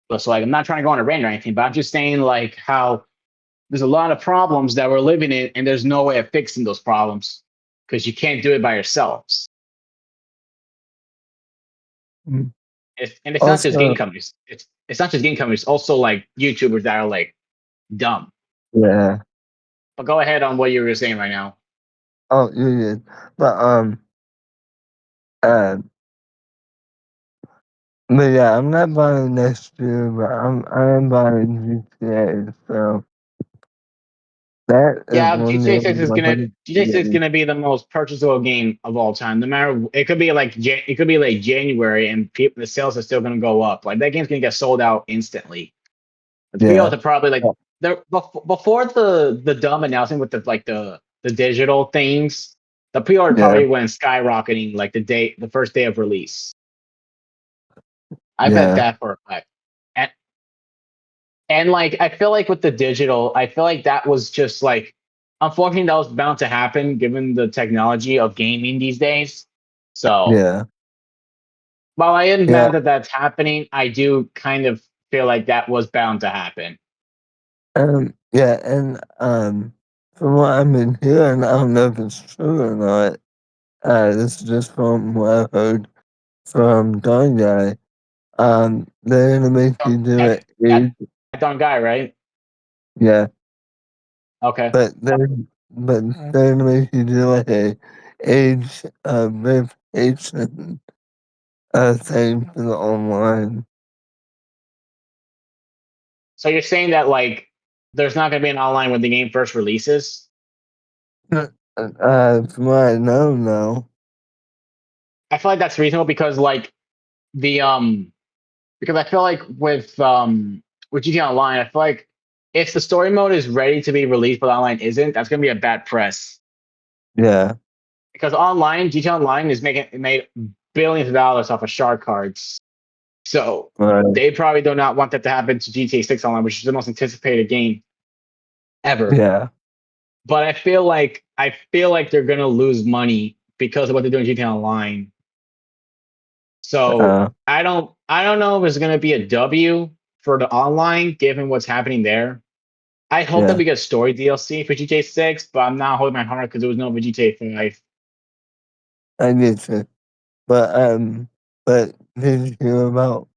But so like I'm not trying to go on a rant or anything, but I'm just saying like how there's a lot of problems that we're living in, and there's no way of fixing those problems because you can't do it by yourselves. Mm. And it's not just game Also, companies. It's not just game companies. It's also like YouTubers that are like dumb. yeah. But go ahead on what you were saying right now. Oh, you did. But uh, but yeah, I'm not buying next year, but I'm buying GTA. So that is Yeah, one GTA thing 6 is I'm gonna 100% GTA 6 is getting. gonna be the most purchasable game of all time. No matter it could be like it could be like January and people the sales are still gonna go up. Like that game's gonna get sold out instantly. The pre-orders Yeah. are probably like they're before the dumb announcement with the digital things. The pre-order Yeah. probably went skyrocketing like the first day of release. I bet Yeah. that for a fact. And, and like I feel like with the digital, I feel like that was just like unfortunately that was bound to happen given the technology of gaming these days. So Yeah. while I am Yeah, mad that that's happening, I do kind of feel like that was bound to happen. yeah, and from what I've been hearing, I don't know if it's true or not. This is just from what I heard from Don Guy. They're gonna make So you do that it that age, that dumb guy, right? yeah, Okay. but they're gonna make you do like a age verification thing for the online. So you're saying that like there's not going to be an online when the game first releases? From what I know, no. I feel like that's reasonable because like the because I feel like with GTA Online, I feel like if the story mode is ready to be released but online isn't, that's going to be a bad press Yeah, because online GTA Online is making it made billions of dollars off of shark cards. So right. they probably do not want that to happen to GTA 6 Online, which is the most anticipated game ever. Yeah, But I feel like they're gonna lose money because of what they're doing in GTA Online. So uh, I don't know if it's gonna be a W for the online given what's happening there. I hope that yeah, we get story DLC for GTA 6, but I'm not holding my heart because there was no for GTA 5. I get you. But but did you hear about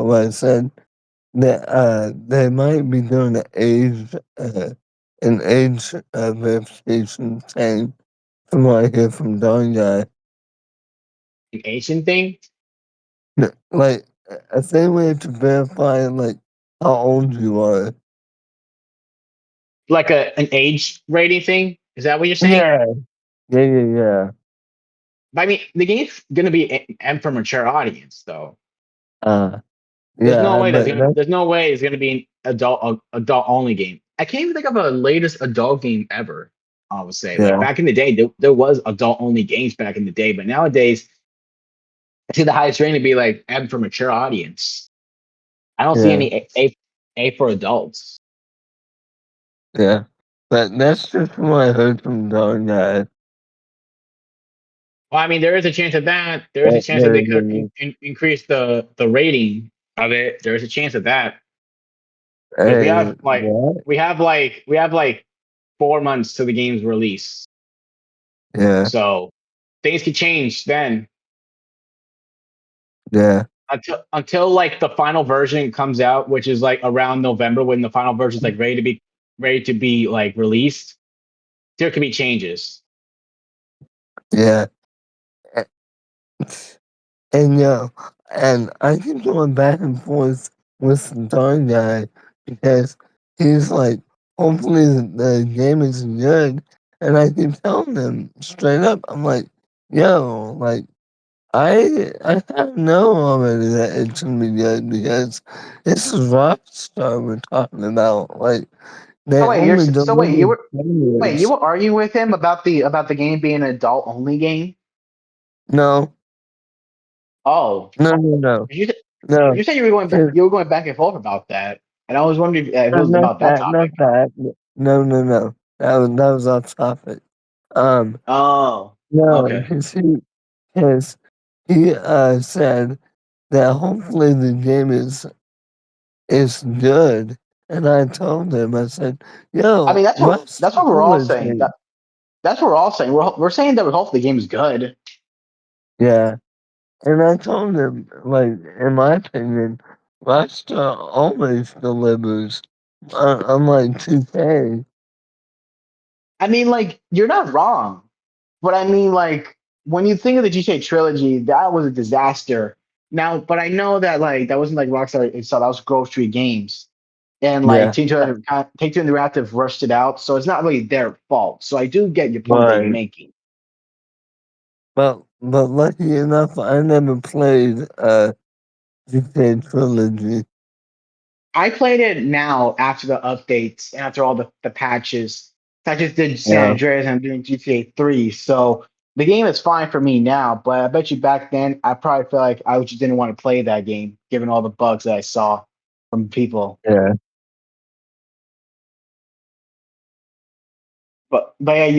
what I said? That they might be doing an age verification thing from what I hear from Don Guy. An Asian thing, Like a thing way to verify like how old you are. like an age rating thing. Is that what you're saying? Yeah, yeah. But I mean, the game's gonna be M for mature audience, though. Uh, There's no yeah, way but that's there's no way it's gonna be an adult only game. I can't even think of a latest adult game ever. I would say like yeah, back in the day, there was adult only games back in the day, but nowadays I see the highest rating to be like M for mature audience. I don't see yeah, any A for adults. yeah. But that's just from what I heard from Don Guy. Well, I mean, there is a chance of that. There is a That, chance that they could that, increase the rating of it. There is a chance of that because we hey, have like what? we have like 4 months to the game's release. Yeah, So things could change then. yeah, Until like the final version comes out, which is like around November when the final version is like ready to be like released, there could be changes. yeah. And and I keep going back and forth with the Dark Guy because he's like, hopefully the game is good. And I keep telling him straight up, I'm like, yo, like, I kind of know already that it's gonna be good because this is Rockstar we're talking about. Like, they So wait, only so wait, you deliver were wait, you trailers. were arguing with him about the game being an adult only game? No, Oh, no, you no. you said you were going back and forth about that, and I was wondering if it No, was not about that that, not topic. that. No. That was off topic. Um, Oh, no, okay. because he said that hopefully the game is good, and I told him I said, I mean, "Yo, that's Rusty what we're all told saying. me, That's what we're all saying. We're saying that we hope the game is good. yeah," and I told him like, in my opinion, Rockstar always delivers. Unlike 2K, I mean, like you're not wrong, but I mean, like when you think of the GTA trilogy, that was a disaster. Now, but I know that like that wasn't like Rockstar itself. That was Grove Street Games, and like yeah, Take Two Interactive rushed it out, so it's not really their fault. So I do get your point that you're right. making. But lucky enough, I never played GTA Trilogy. I played it now after the updates and after all the patches. I just did San Yeah, Andreas and I'm doing GTA 3. So the game is fine for me now, but I bet you back then I probably feel like I just didn't want to play that game given all the bugs that I saw from people. yeah, But yeah,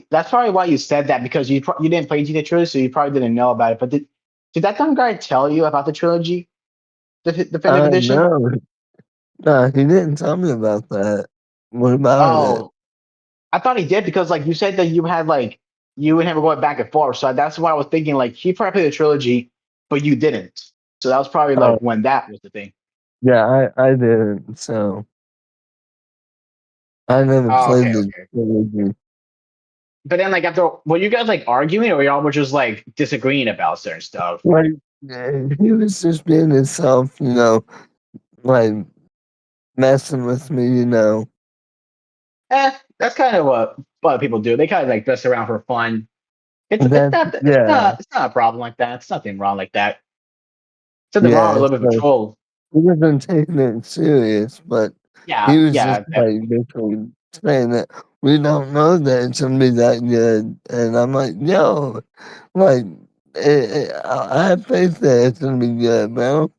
that's probably why you said that because you didn't play GTA Trilogy, so you probably didn't know about it. But Did that dumb guy tell you about the trilogy, the definitive edition? No, no, he didn't tell me about that. What about it? Oh, I thought he did because like you said that you had like you and him were going back and forth. So that's why I was thinking like he probably played the trilogy, but you didn't. So that was probably like Oh, when that was the thing. yeah, I didn't. So I never Oh, played okay, the okay. trilogy. But then like after were you guys like arguing or y'all were just like disagreeing about certain stuff? Like, he was just being himself, like messing with me, That's kind of what a lot of people do. They kind of like mess around for fun. That, yeah, It's not a problem like that. It's nothing wrong like that. It's nothing wrong with yeah. a little bit of So control. he wasn't taking it serious, but he Yeah, was just yeah, like definitely. basically saying that we don't know that it's gonna be that good, and I'm like, yo, like, I have faith that it's gonna be good, bro.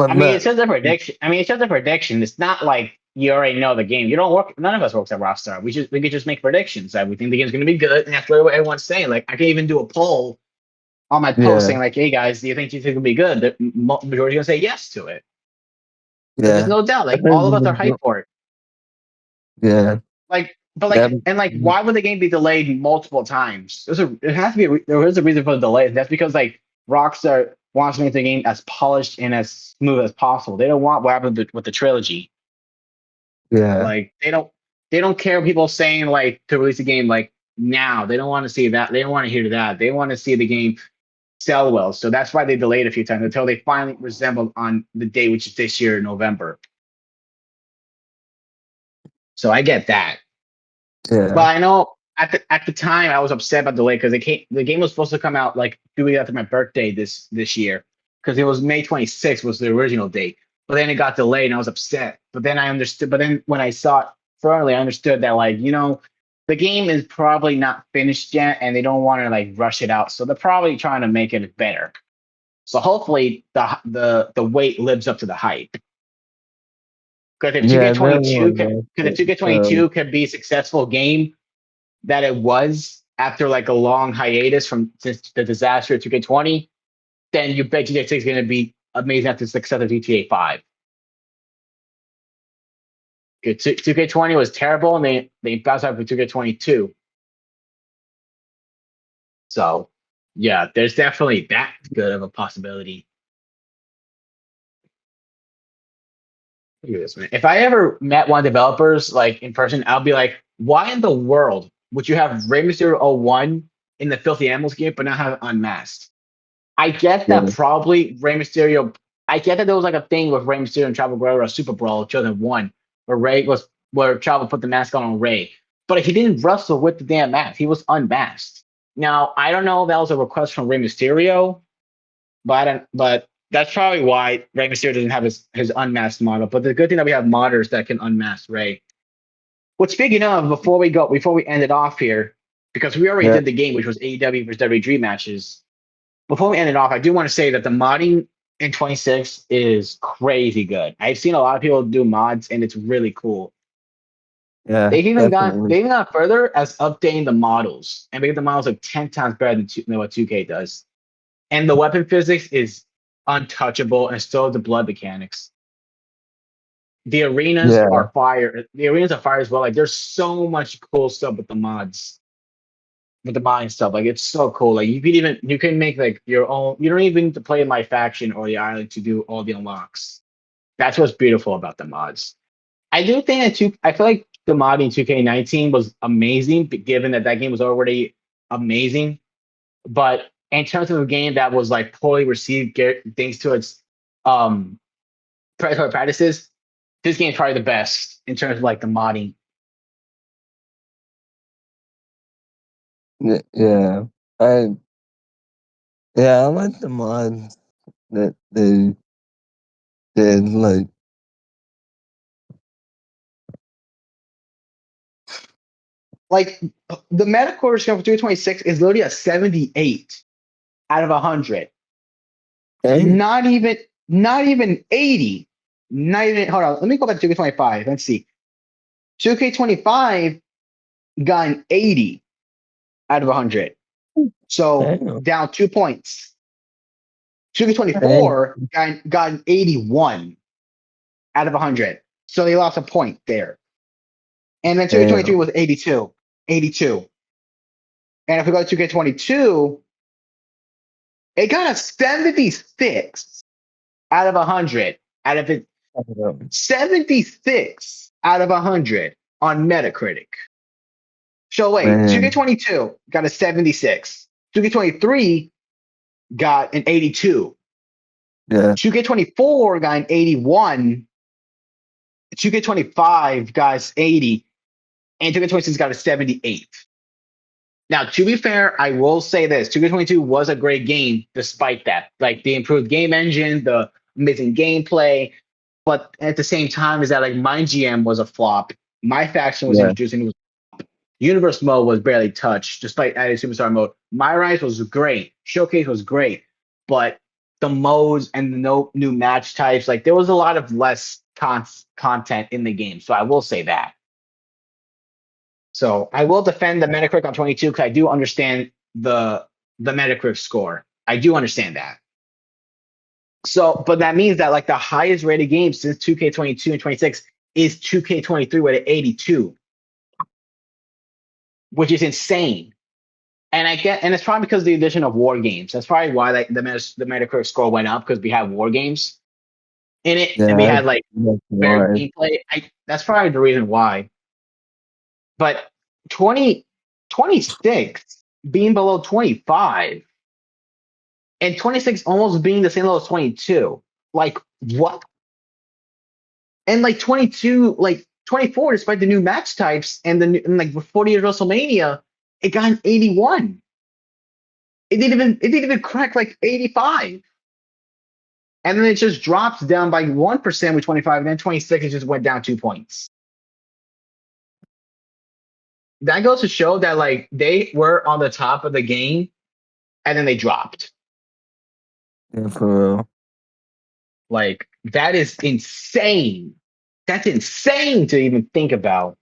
I mean, But it's just a prediction. I mean, it's just a prediction. It's not like you already know the game. You don't work. None of us works at Rockstar. We could just make predictions that we think the game's going to be good, and that's what everyone's saying. Like, I can even do a poll on my post yeah, saying like, "Hey guys, do you think it'll be good?" The majority's going to say yes to it. So there's yeah, no doubt. I Like, think all of us are we hyped can for it. yeah, Like, but yeah, like, and like, why would the game be delayed multiple times? It has to be. There is a reason for the delay. That's because like Rockstar wants to make the game as polished and as smooth as possible. They don't want what happened with the trilogy. yeah, Like they don't care people saying like to release a game like now. They don't want to see that. They don't want to hear that. They want to see the game sell well. So that's why they delayed a few times until they finally resembled on the day, which is this year, November. So I get that. But yeah, I know at the time I was upset about the delay because the game was supposed to come out like 2 weeks after my birthday this year. Because it was May 26th was the original date. But then it got delayed and I was upset. But then I understood, but then when I saw it thoroughly, I understood that like, the game is probably not finished yet and they don't want to like rush it out. So they're probably trying to make it better. So hopefully the wait lives up to the hype. Because if yeah. That 2K22 one, because if 2K22 can be a successful game that it was after like a long hiatus from since the disaster of 2K20, then you bet GTA 6 is going to be amazing after the success of GTA 5. 2K20 was terrible and they bounced out for 2K22. So, yeah, there's definitely that good of a possibility. Look at this, man. If I ever met one of the developers like in person, I'll be like, why in the world would you have Rey Mysterio 01 in the Filthy Animals game but not have it unmasked? I get that yeah, probably Rey Mysterio. I get that there was like a thing with Rey Mysterio and Chavo Guerrero, a Super Brawl, 2001, where Chavo put the mask on Rey, but he didn't wrestle with the damn mask. He was unmasked. Now I don't know if that was a request from Rey Mysterio, but I don't. But that's probably why Rey Mysterio doesn't have his unmasked model. But the good thing that we have modders that can unmask Rey. But speaking of, before we end it off here, because we already yeah, did the game, which was AEW versus WWE Dream matches, before we end it off, I do want to say that the modding in 26 is crazy good. I've seen a lot of people do mods and it's really cool. yeah. Definitely. They've even gone further as updating the models and making the models like 10 times better than what 2K does. And the weapon physics is untouchable and so the blood mechanics. The arenas Yeah, are fire. The arenas are fire as well. Like there's so much cool stuff with the mods with the mine stuff. Like it's so cool. Like you can make like your own. You don't even need to play my faction or the island to do all the unlocks. That's what's beautiful about the mods. I do think that I feel like the mod in 2K19 was amazing, given that that game was already amazing. But in terms of a game that was like poorly received, thanks to its um predatory practices, this game is probably the best in terms of like the modding. yeah. I yeah, I like the mods that they did. Like, Like the Metacritic score for 226 is literally a 78 out of 100. hey, Not even, not even 80. Not even, hold on. Let me go back to 2K25. Let's see. 2K25 got an 80 out of 100. So damn, down 2 points. 2K24 got an 81 out of 100. So they lost a point there. And then 2K23 was 82. 82. And if we go to 2K22, it got a 76 out of 100. Out of it, 76 out of 100 on Metacritic. So wait, 2K22 got a 76. 2K23 got an 82. Yeah. 2K24 got an 81. 2K25 got 80. And 2K26 got a 78. Now, to be fair, I will say this. 2K22 was a great game despite that. Like the improved game engine, the amazing gameplay. But at the same time, is that like my GM was a flop. My faction was introduced and it was a flop. Universe mode was barely touched, despite adding superstar mode. My Rise was great. Showcase was great. But the modes and the new match types, like there was a lot of less content in the game. So I will say that. So I will defend the Metacritic on 22 because I do understand the Metacritic score. I do understand that. So, but that means that like the highest rated game since 2K22 and 26 is 2K23 with an 82, which is insane. And it's probably because of the addition of war games. That's probably why like the Metacritic score went up because we had war games in it, and we had like better gameplay. That's probably the reason why. But 26 being below 25 and 26 almost being the same level as 22. Like, what? And like 22, like 24, despite the new match types and like 40 years WrestleMania, it got an 81. It didn't even crack like 85. And then it just drops down by 1% with 25, and then 26 it just went down 2 points. That goes to show that like they were on the top of the game and then they dropped. Yeah, for real. Like that is insane. That's insane to even think about.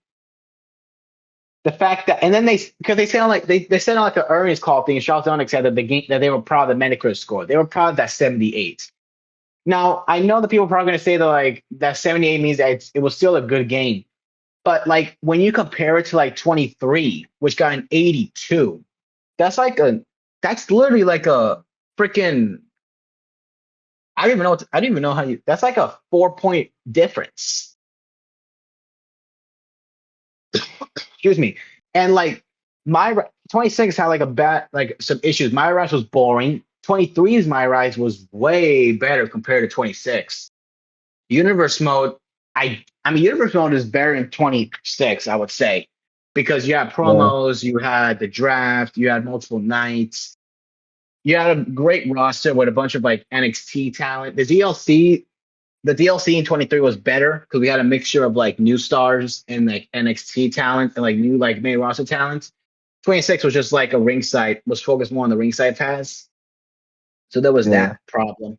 The fact that, and then because they sound like they said on like an earnings call thing, Charlotte Onyx said that the game that they were proud of the Metacritic score. They were proud of that 78. Now I know that people are probably going to say that like that 78 means that it was still a good game. But like when you compare it to like 23, which got an 82, that's literally like a freaking, I don't even know how you, that's like a 4-point difference. Excuse me. And like my 26 had like a bad, like some issues. My Rise was boring. 23's My Rise was way better compared to 26. Universe mode, I mean, Universe mode is better than 26, I would say, because you had promos, you had the draft, you had multiple nights, you had a great roster with a bunch of like NXT talent. The DLC in 23 was better because we had a mixture of like new stars and like NXT talent and like new like main roster talent. 26 was just like was focused more on the ringside pass, so there was that problem.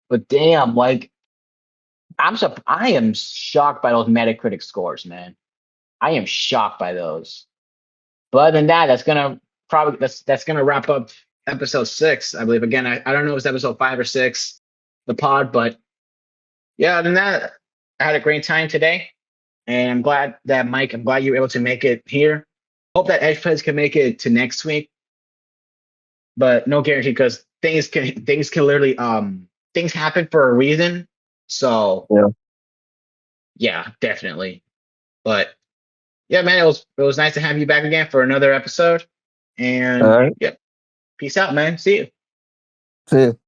But damn, like. I am shocked by those Metacritic scores, man. I am shocked by those. But other than that, that's gonna wrap up episode 6, I believe. Again, I don't know if it's episode 5 or 6, the pod, but yeah, other than that, I had a great time today. And I'm glad that Mike, I'm glad you were able to make it here. Hope that Edgefest can make it to next week. But no guarantee because things can literally things happen for a reason. So yeah, definitely. But yeah, man, it was nice to have you back again for another episode. And yeah, peace out, man. See you. See you.